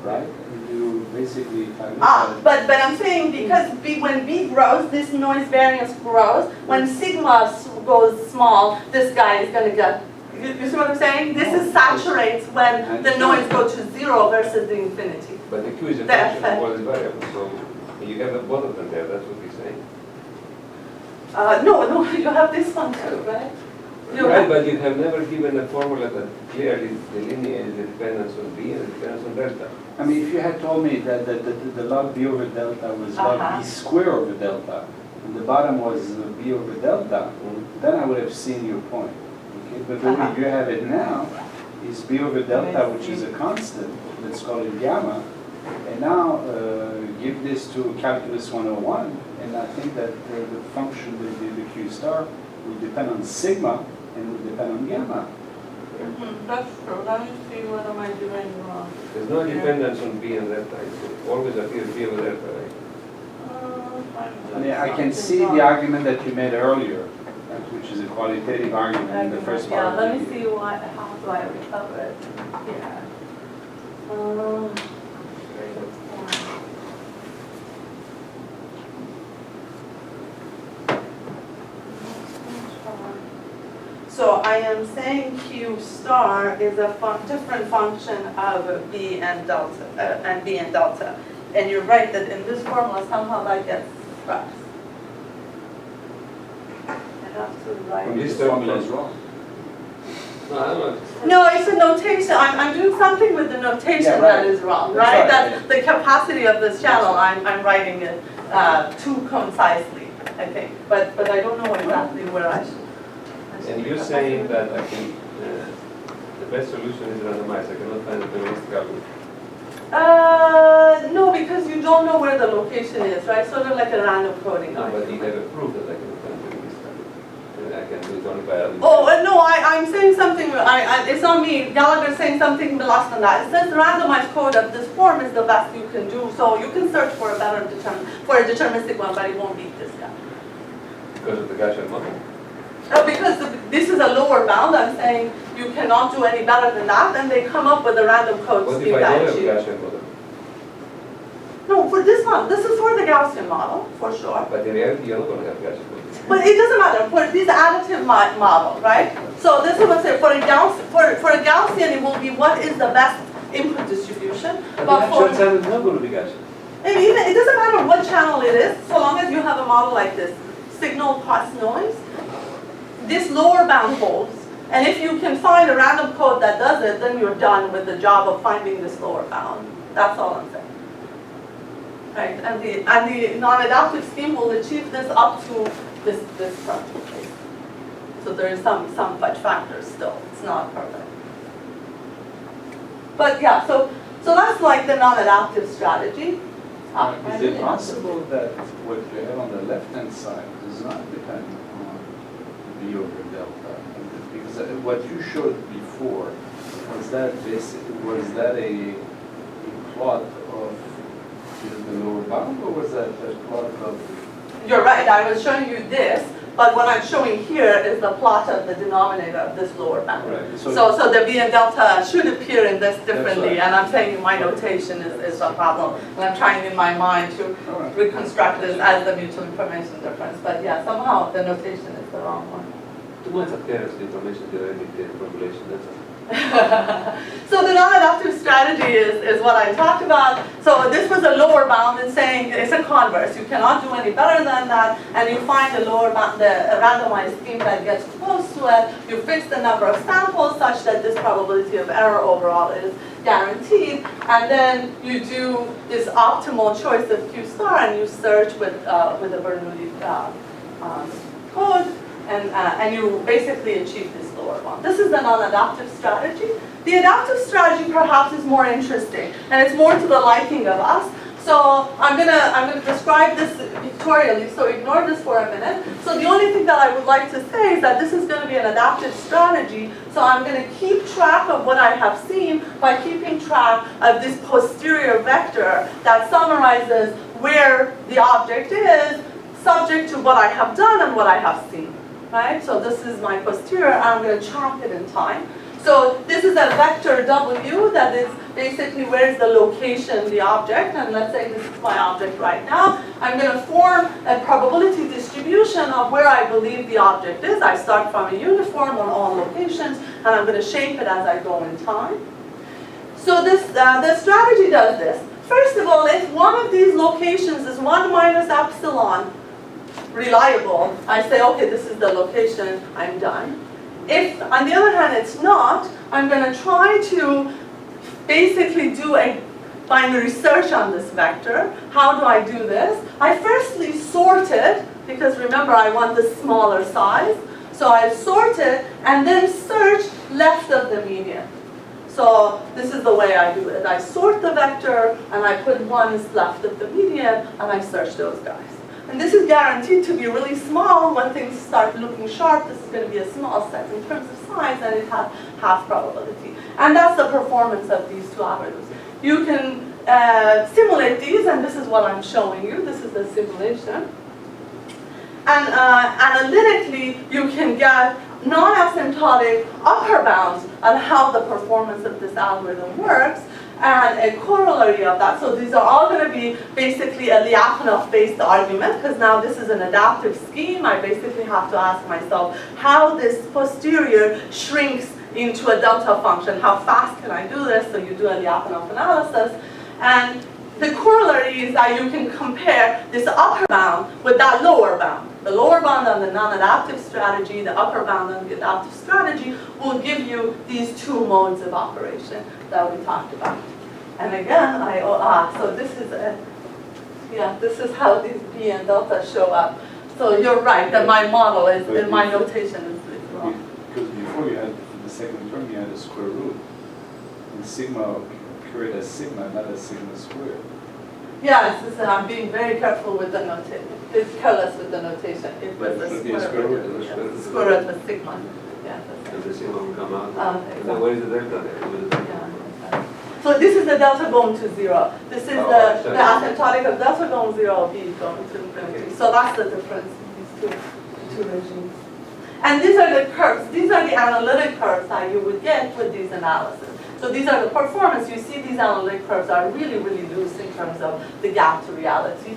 right? And you basically, if I look at it, But I'm saying because when B grows, this noise variance grows. When sigma goes small, this guy is going to get, you see what I'm saying? This is saturates when the noise goes to 0 versus the infinity. But the Q is a The function effect. of all these variables, so you have both of them there, that's what he's saying. No, you have this one too, right? Right, but you have never given a formula that clearly delineates the dependence on B and the dependence on delta. I mean, if you had told me that the log B over delta was log B square over delta, and the bottom was B over delta, then I would have seen your point. Okay? But the way you have it now is B over delta, which is a constant, let's call it gamma, and now give this to Calculus 101, and I think that the function, the Q star, will depend on sigma and will depend on gamma. That's true. Let me see what am I doing wrong. There's no dependence on B and delta, it always appears B over delta, right? I mean, I can see the argument that you made earlier, right, which is a qualitative argument in the first part. Yeah, let me see how do I recover it. Yeah. So I am saying Q star is a different function of B and delta, and you're right that in this formula somehow that gets scratched. I have to write. This formula is wrong. No, I'm not. No, it's a notation. I'm doing something with the notation Yeah, right. that is wrong, That's right? right. That's the capacity of this channel. I'm writing it too concisely, I think. But I don't know exactly where I should. And you're saying that I can, the best solution is randomized, I cannot find a deterministic algorithm. No, because you don't know where the location is, right? Sort of like a random coding. No, but you never proved that I can find a deterministic algorithm. And I can do it only by algorithm. Oh, no, I'm saying something, it's not me. Gallagher's saying something less than that. It says the randomized code of this form is the best you can do, so you can search for a better deterministic one, but it won't beat this guy. Because of the Gaussian model. Because this is a lower bound, I'm saying you cannot do any better than that, and they come up with a random code What scheme if I don't have that a you... Gaussian model? No, for this one, this is for the Gaussian model, for sure. But in reality, you're not going to have Gaussian model. But it doesn't matter, for this additive model, right? So this is what I say, for a Gaussian, it will be what is the best input distribution. But the for actual channel is not going to be Gaussian. it doesn't matter what channel it is, so long as you have a model like this, signal plus noise, this lower bound holds. And if you can find a random code that does it, then you're done with the job of finding this lower bound. That's all I'm saying. Right? And the non-adaptive scheme will achieve this up to this term. So there is some fudge factors still. It's not perfect. But yeah, so that's like the non-adaptive strategy. Is it possible that what you have on the left-hand side does not depend on B over delta? Because what you showed before, was that a plot of Is it the lower bound, or was that a plot of? You're right, I was showing you this, but what I'm showing here is the plot of the denominator of this lower bound. Right. So the B and delta should appear in this differently, right. and I'm saying my notation is a problem. And I'm trying in my mind to Alright. reconstruct this as the mutual information difference. But yeah, somehow the notation is the wrong one. Too much appearance information theoretic formulation, that's all. So the non-adaptive strategy is what I talked about. So this was a lower bound in saying it's a converse. You cannot do any better than that, and you find a lower bound, a randomized scheme that gets close to it. You fix the number of samples such that this probability of error overall is guaranteed, and then you do this optimal choice of Q star, and you search with a Bernoulli code. And you basically achieve this lower bound. This is the non-adaptive strategy. The adaptive strategy perhaps is more interesting, and it's more to the liking of us. So I'm gonna describe this pictorially, so ignore this for a minute. So the only thing that I would like to say is that this is going to be an adaptive strategy. So I'm going to keep track of what I have seen by keeping track of this posterior vector that summarizes where the object is, subject to what I have done and what I have seen. Right? So this is my posterior, and I'm going to track it in time. So this is a vector W that is basically where is the location of the object, and let's say this is my object right now. I'm going to form a probability distribution of where I believe the object is. I start from a uniform on all locations, and I'm going to shape it as I go in time. So this the strategy does this. First of all, if one of these locations is 1 minus epsilon, reliable, I say, okay, this is the location, I'm done. If, on the other hand, it's not, I'm going to try to basically do a binary search on this vector. How do I do this? I firstly sort it, because remember, I want the smaller size. So I sort it, and then search left of the median. So this is the way I do it. I sort the vector, and I put ones left of the median, and I search those guys. And this is guaranteed to be really small. When things start looking sharp, this is going to be a small set in terms of size, and it has half probability. And that's the performance of these two algorithms. You can simulate these, and this is what I'm showing you. This is the simulation. And analytically, you can get non-asymptotic upper bounds on how the performance of this algorithm works, and a corollary of that. So these are all going to be basically a Lyapunov-based argument, because now this is an adaptive scheme. I basically have to ask myself how this posterior shrinks into a delta function. How fast can I do this? So you do a Lyapunov analysis. And the corollary is that you can compare this upper bound with that lower bound. The lower bound on the non-adaptive strategy, the upper bound on the adaptive strategy will give you these two modes of operation that we talked about. And again, so this is how these B and delta show up. So you're right that my model is, and my notation is wrong. Because before you had, for the second term, you had a square root. And sigma occurred as sigma, not as sigma squared. Yes, I'm being very careful with the notation. It's careless with the notation. It was a square root. Yes, square root was sigma. Yeah, and the sigma will come out. Exactly. And then where is the delta there? Yeah. So this is the delta going to 0. This is the asymptotic of delta going 0, B going to infinity. So that's the difference in these two regimes. And these are the curves. These are the analytic curves that you would get with these analyses. So these are the performance. You see these analytic curves are really, really loose in terms of the gap to reality.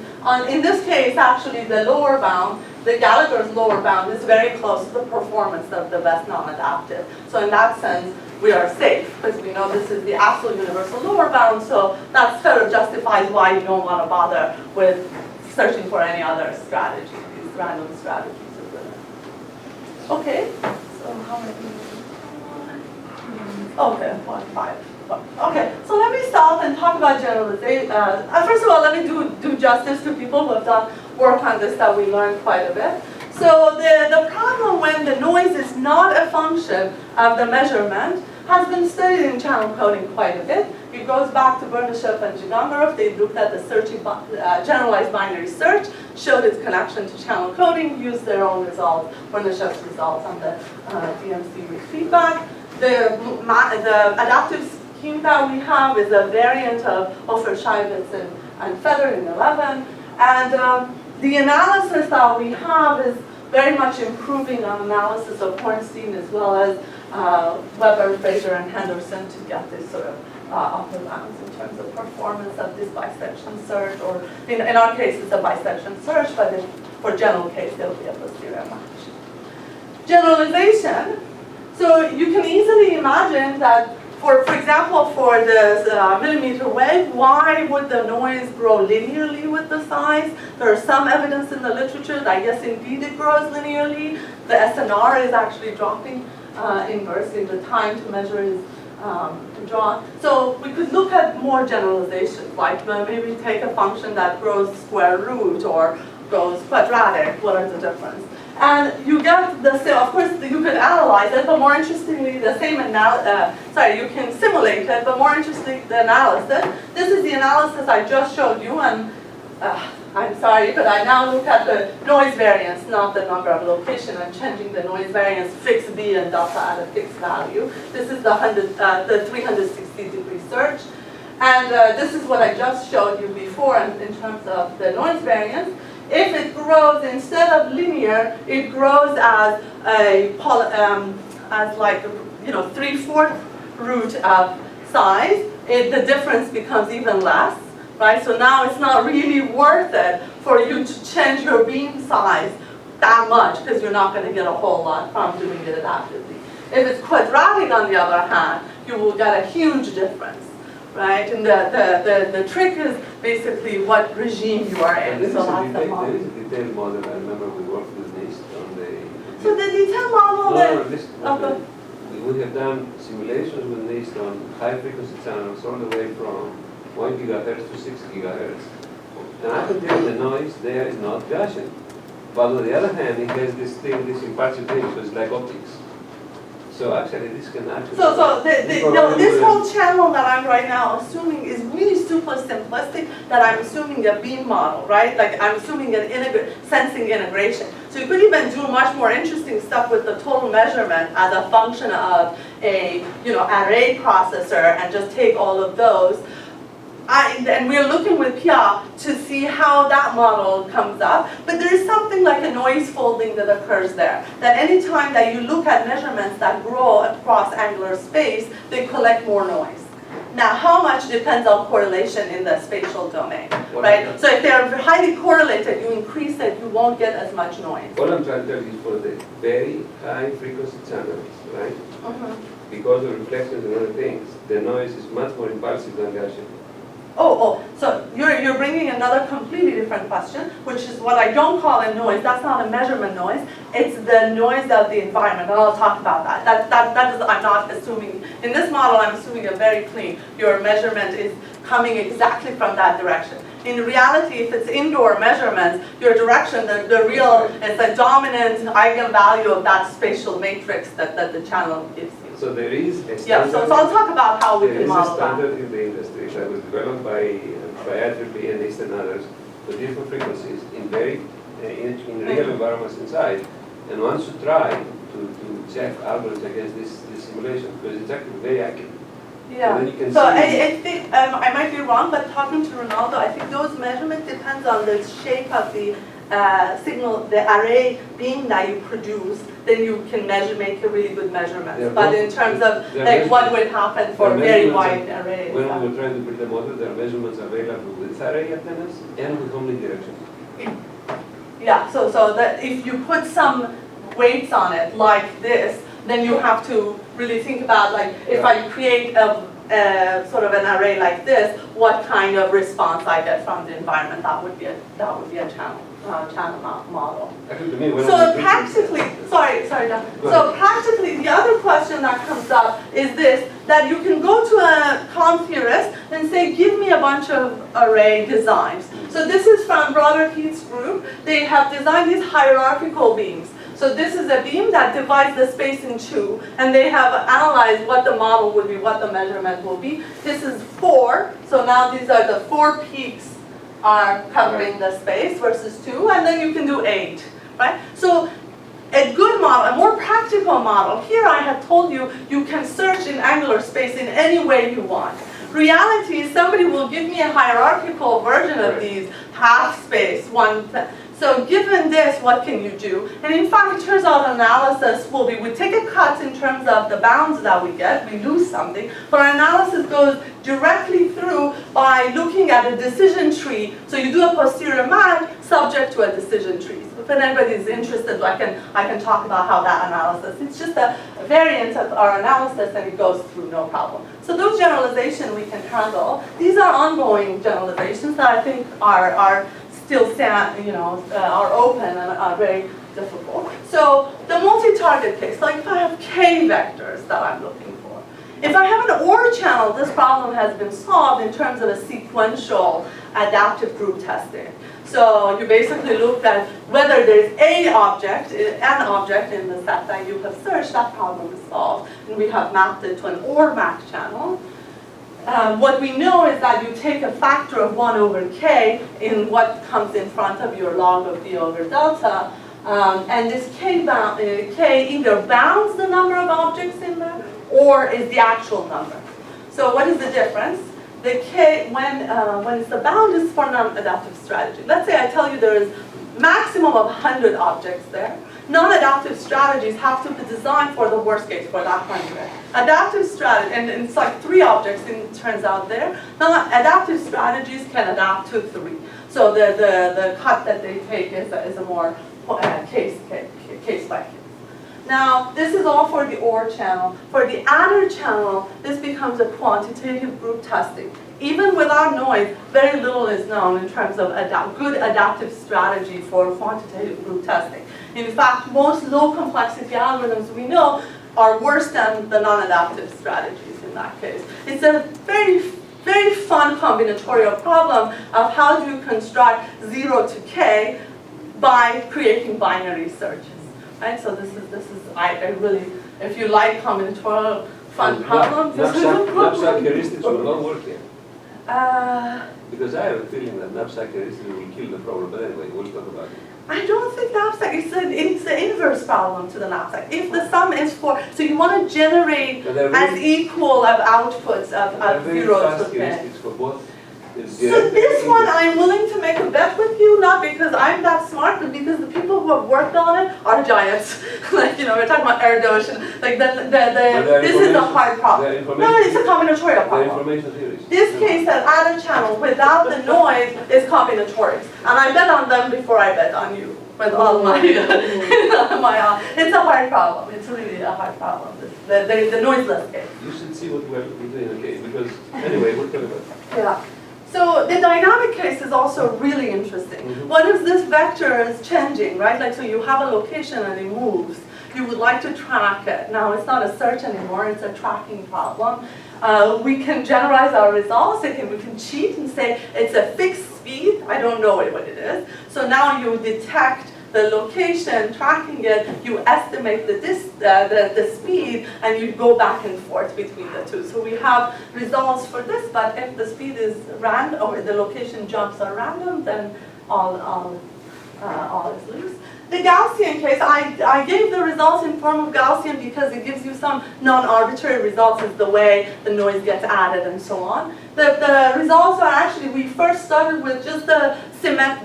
In this case, actually, the lower bound, the Gallagher's lower bound, is very close to the performance of the best non-adaptive. So in that sense, we are safe, because we know this is the absolute universal lower bound, so that sort of justifies why you don't want to bother with searching for any other strategy, these random strategies. Okay, so how many? Okay, 1.5. Okay, so let me stop and talk about generalization. First of all, let me do justice to people who have done work on this that we learned quite a bit. So the problem when the noise is not a function of the measurement has been studied in channel coding quite a bit. It goes back to Bernashev and Jigangarov. They looked at the searching, generalized binary search, showed its connection to channel coding, used their own results, Bernashev's results on the DMC with feedback. The adaptive scheme that we have is a variant of Ofer Shivitz and and feather in 11. And the analysis that we have is very much improving on analysis of Hornstein as well as Weber, Fraser, and Henderson to get this sort of upper bounds in terms of performance of this bisection search, or in our case it's a bisection search, but for general case it'll be a posterior match. Generalization. So you can easily imagine that, for example, for this millimeter wave, why would the noise grow linearly with the size? There is some evidence in the literature that yes, indeed it grows linearly. The SNR is actually dropping inversely. The time to measure is drawn. So we could look at more generalizations, like maybe take a function that grows square root or goes quadratic. What are the difference? And you get the same, of course, you could analyze it, but more interestingly, the same you can simulate it, but more interesting, the analysis. This is the analysis I just showed you, and I'm sorry, but I now look at the noise variance, not the number of location. I'm changing the noise variance fixed B and delta at a fixed value. This is the 360-degree search. And this is what I just showed you before in terms of the noise variance. If it grows, instead of linear, it grows as a as like 3/4 root of size. The difference becomes even less, right? So now it's not really worth it for you to change your beam size that much, because you're not going to get a whole lot from doing it adaptively. If it's quadratic, on the other hand, you will get a huge difference. Right, and the trick is basically what regime you are in. So that's the model. There is a detailed model. I remember we worked with NIST on the. So the detailed model. We have done simulations with NIST on high frequency channels all the way from 1 gigahertz to 6 gigahertz. And I can tell the noise there is not Gaussian. But on the other hand, it has this thing, this impartial thing, so it's like optics. So actually, this can actually. This whole channel that I'm right now assuming is really super simplistic. That I'm assuming a beam model, right? Like I'm assuming an sensing integration. So you could even do much more interesting stuff with the total measurement as a function of a array processor, and just take all of those. And we're looking with Pia to see how that model comes up. But there is something like a noise folding that occurs there. That any time that you look at measurements that grow across angular space, they collect more noise. Now, how much depends on correlation in the spatial domain, right? So if they're highly correlated, you increase it, you won't get as much noise. What I'm trying to tell you is for the very high frequency channels, right? Mm-hmm. Because of reflections and other things, the noise is much more impulsive than Gaussian. So you're bringing another completely different question, which is what I don't call a noise. That's not a measurement noise. It's the noise of the environment, and I'll talk about that. That is, I'm not assuming, in this model, I'm assuming a very clean. Your measurement is coming exactly from that direction. In reality, if it's indoor measurements, your direction, the real, is the dominant eigenvalue of that spatial matrix that the channel gives you. So there is a standard. Yeah, so I'll talk about how we can model that. There is a standard in the industry that was developed by IEEE and NIST and others for different frequencies in real environments inside. And one should try to check algorithms against this simulation, because it's actually very accurate. Yeah. So I think I might be wrong, but talking to Ronaldo, I think those measurements depends on the shape of the signal, the array beam that you produce. Then you can make a really good measurement. But in terms of like what would happen for very wide arrays. When we were trying to build the model, there are measurements available with array antennas and with only direction. Yeah. So that if you put some weights on it like this, then you have to really think about, like, if I create a sort of an array like this, what kind of response I get from the environment. That would be a channel model. So practically, sorry, John. So practically, the other question that comes up is this: that you can go to a comm theorist and say, give me a bunch of array designs. So this is from Broderick Heath's group. They have designed these hierarchical beams. So this is a beam that divides the space in two, and they have analyzed what the model would be, what the measurement will be. This is 4, so now these are the 4 peaks are covering the space versus 2, and then you can do 8, right? So a good model, a more practical model, here I have told you, you can search in angular space in any way you want. reality is somebody will give me a hierarchical version of Right. these, half space, one. So given this, what can you do? And in fact, it turns out analysis will be, we take a cut in terms of the bounds that we get, we lose something, but our analysis goes directly through by looking at a decision tree. So you do a posterior match subject to a decision tree. So if anybody is interested, I can talk about how that analysis, it's just a variant of our analysis and it goes through no problem. So those generalizations we can handle. These are ongoing generalizations that I think are still stand, are open and are very difficult. So the multi-target case, like if I have k vectors that I'm looking for. If I have an OR channel, this problem has been solved in terms of a sequential adaptive group testing. So you basically look at whether there's an object in the set that you have searched, that problem is solved. And we have mapped it to an OR MAC channel. What we know is that you take a factor of 1 over k in what comes in front of your log of b over delta, and this k either bounds the number of objects in there or is the actual number. So what is the difference? The k, when it's the bound, is for non-adaptive strategy. Let's say I tell you there is maximum of 100 objects there. Non-adaptive strategies have to be designed for the worst case, for that 100. Adaptive strategy, and it's like 3 objects it turns out there. Non-adaptive strategies can adapt to 3. So the cut that they take is a more case by case. Now, this is all for the OR channel. For the adder channel, this becomes a quantitative group testing. Even without noise, very little is known in terms of good adaptive strategy for quantitative group testing. In fact, most low complexity algorithms we know are worse than the non-adaptive strategies in that case. It's a very, very fun combinatorial problem of how do you construct 0 to k by creating binary searches. Right? So this is I really, if you like combinatorial fun problems, this is a problem. Knapsack heuristics will not work here. Because I have a feeling that knapsack heuristics will kill the problem, but anyway, we'll talk about it. I don't think knapsack, it's the inverse problem to the knapsack. If the sum is 4, so you want to generate as equal of outputs of 0 to k. For both. So this one I'm willing to make a bet with you, not because I'm that smart, but because the people who have worked on it are giants. Like, we're talking about Erdos, and like this is a hard problem. No, it's a combinatorial problem. This case says adder channel without the noise is combinatorics. And I bet on them before I bet on you with all my, it's a hard problem. It's really a hard problem. The noiseless case. You should see what we're doing, okay, because anyway, we'll talk about it. Yeah. So the dynamic case is also really interesting. What if this vector is changing, right? Like, so you have a location and it moves. You would like to track it. Now, it's not a search anymore, it's a tracking problem. We can generalize our results. We can cheat and say it's a fixed speed. I don't know what it is. So now you detect the location, tracking it, you estimate the speed, and you go back and forth between the two. So we have results for this, but if the speed is random, or the location jumps are random, then all is loose. The Gaussian case, I gave the results in form of Gaussian because it gives you some non-arbitrary results as the way the noise gets added and so on. The results are actually, we first started with just the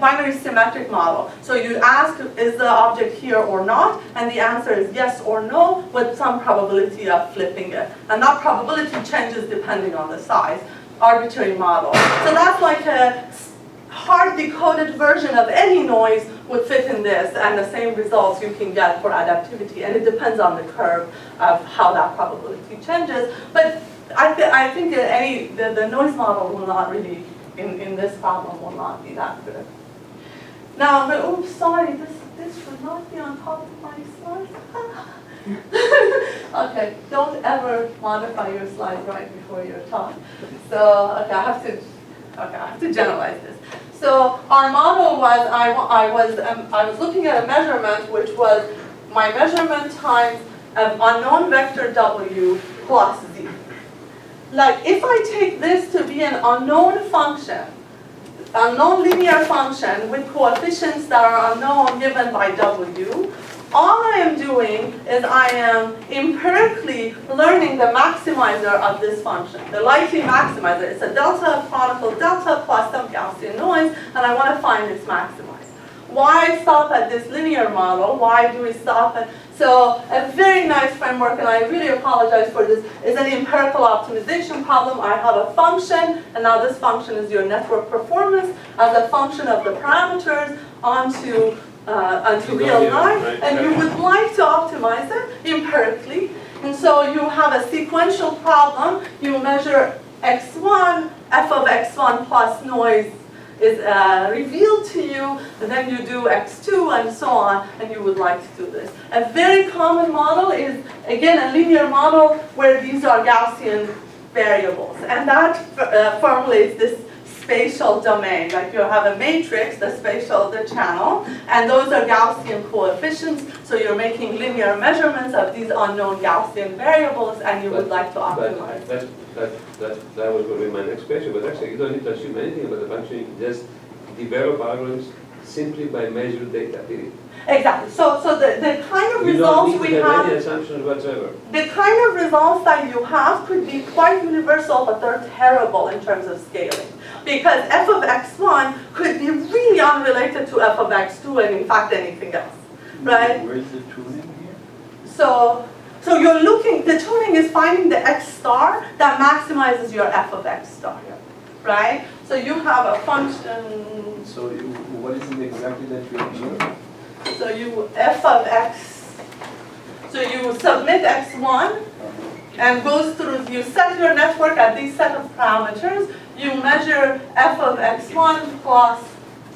binary symmetric model. So you ask, is the object here or not? And the answer is yes or no, with some probability of flipping it. And that probability changes depending on the size. Arbitrary model. So that's like a hard-decoded version of any noise would fit in this, and the same results you can get for adaptivity. And it depends on the curve of how that probability changes. But I think that the noise model will not really, in this problem, will not be that good. Now, but oops, sorry, this should not be on top of my slides. Okay, don't ever modify your slides right before your talk. So, okay, I have to generalize this. So our model was, I was looking at a measurement which was my measurement times an unknown vector w plus z. Like, if I take this to be an unknown function, unknown linear function with coefficients that are unknown given by w, all I am doing is I am empirically learning the maximizer of this function, the likely maximizer. It's a delta particle delta plus some Gaussian noise, and I want to find its maximizer. Why stop at this linear model? Why do we stop at... So a very nice framework, and I really apologize for this, is an empirical optimization problem. I have a function, and now this function is your network performance as a function of the parameters onto real life, and you would like to optimize it empirically. And so you have a sequential problem. You measure x1, f of x1 plus noise is revealed to you, and then you do x2 and so on, and you would like to do this. A very common model is, again, a linear model where these are Gaussian variables, and that formulates this spatial domain. Like you have a matrix, the spatial, the channel, and those are Gaussian coefficients, so you're making linear measurements of these unknown Gaussian variables, and you would like to optimize. That was going to be my next question, but actually you don't need to assume anything about the function, you can just develop algorithms simply by measured data, period. Exactly. So the kind of You results don't we need to have have, any assumptions whatsoever. the kind of results that you have could be quite universal, but they're terrible in terms of scaling. Because f of x1 could be really unrelated to f of x2 and in fact anything else, right? Where's the tuning here? So you're looking, the tuning is finding the x star that maximizes your f of x star, right? So you have a function. So what is it exactly that you observe? So you f of x, so you submit x1 and goes through, you set your network at these set of parameters, you measure f of x1 plus,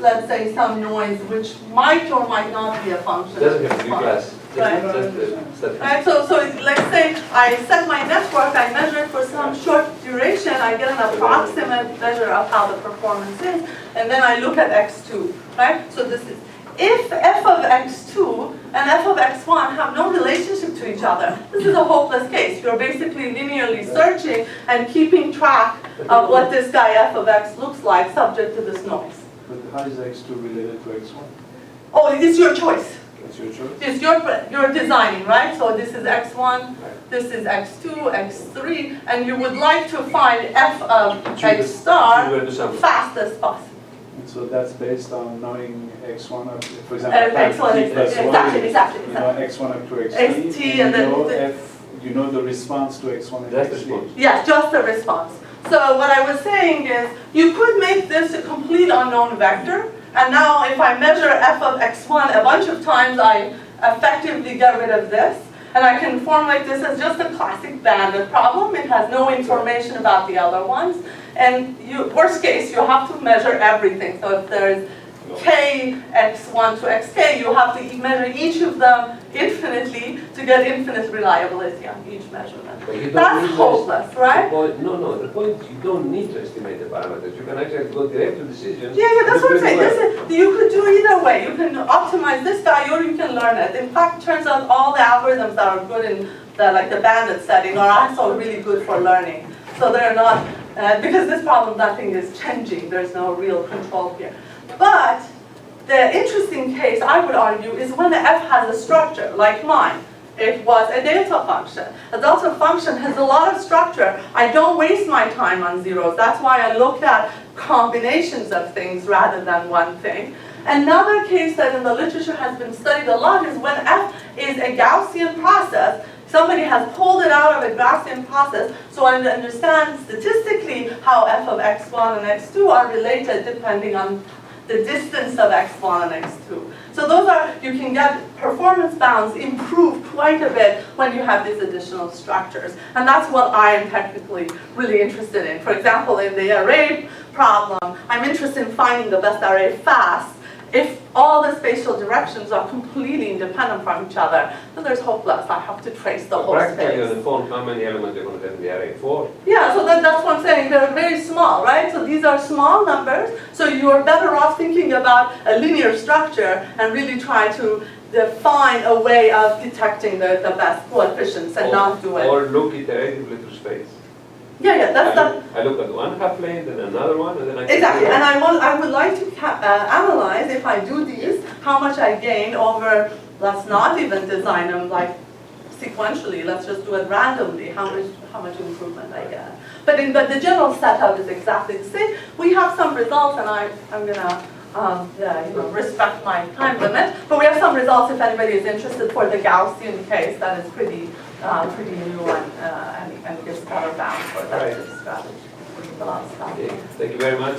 let's say, some noise, which might or might not be a function. Doesn't have to be class. Right. Right, so let's say I set my network, I measure for some short duration, I get an approximate measure of how the performance is, and then I look at x2, right? So this is, if f of x2 and f of x1 have no relationship to each other, this is a hopeless case. You're basically linearly searching and keeping track of what this guy f of x looks like subject to this noise. But how is x2 related to x1? Oh, it's your choice. That's your choice? It's you're designing, right? So this is x1, this is x2, x3, and you would like to find f of x star fast as possible. And so that's based on knowing x1 up, for example, x1 plus exactly. You know x1 up to xt, xt and then you know the response to x1 and That's the xt. response. Yes, just the response. So what I was saying is, you could make this a complete unknown vector, and now if I measure f of x1 a bunch of times, I effectively get rid of this, and I can formulate this as just a classic bandit problem. It has no information about the other ones, and worst case, you have to measure everything. So if there's k x1 to xk, you have to measure each of them infinitely to get infinite reliability on each measurement. That's hopeless, right? No, the point is you don't need to estimate the parameters. You can actually go direct to decisions. Yeah, that's what I'm saying. You could do either way. You can optimize this guy or you can learn it. In fact, it turns out all the algorithms that are good in the bandit setting are also really good for learning. So they're not, because this problem, nothing is changing. There's no real control here. But the interesting case, I would argue, is when the f has a structure, like mine. It was a delta function. A delta function has a lot of structure. I don't waste my time on zeros. That's why I looked at combinations of things rather than one thing. Another case that in the literature has been studied a lot is when f is a Gaussian process. Somebody has pulled it out of a Gaussian process, so I understand statistically how f of x1 and x2 are related depending on the distance of x1 and x2. So those are, you can get performance bounds improved quite a bit when you have these additional structures. And that's what I am technically really interested in. For example, in the array problem, I'm interested in finding the best array fast. If all the spatial directions are completely independent from each other, then there's hopeless. I have to trace the whole space. Practically on the phone, how many elements are going to have in the array? 4? Yeah, so that's what I'm saying. They're very small, right? So these are small numbers. So you're better off thinking about a linear structure and really try to define a way of detecting the best coefficients and not do it. Or look iteratively through space. Yeah, that's that. I look at one half plane, then another one, and then I Exactly, and I would like to analyze, if I do these, how much I gain over let's not even design them like sequentially, let's just do it randomly, how much improvement I get. But the general setup is exactly the same. We have some results, and I'm gonna respect my time limit, but we have some results if anybody is interested for the Gaussian case that is pretty new and gives better bounds for that strategy. A lot of stuff. Okay. Thank you very much.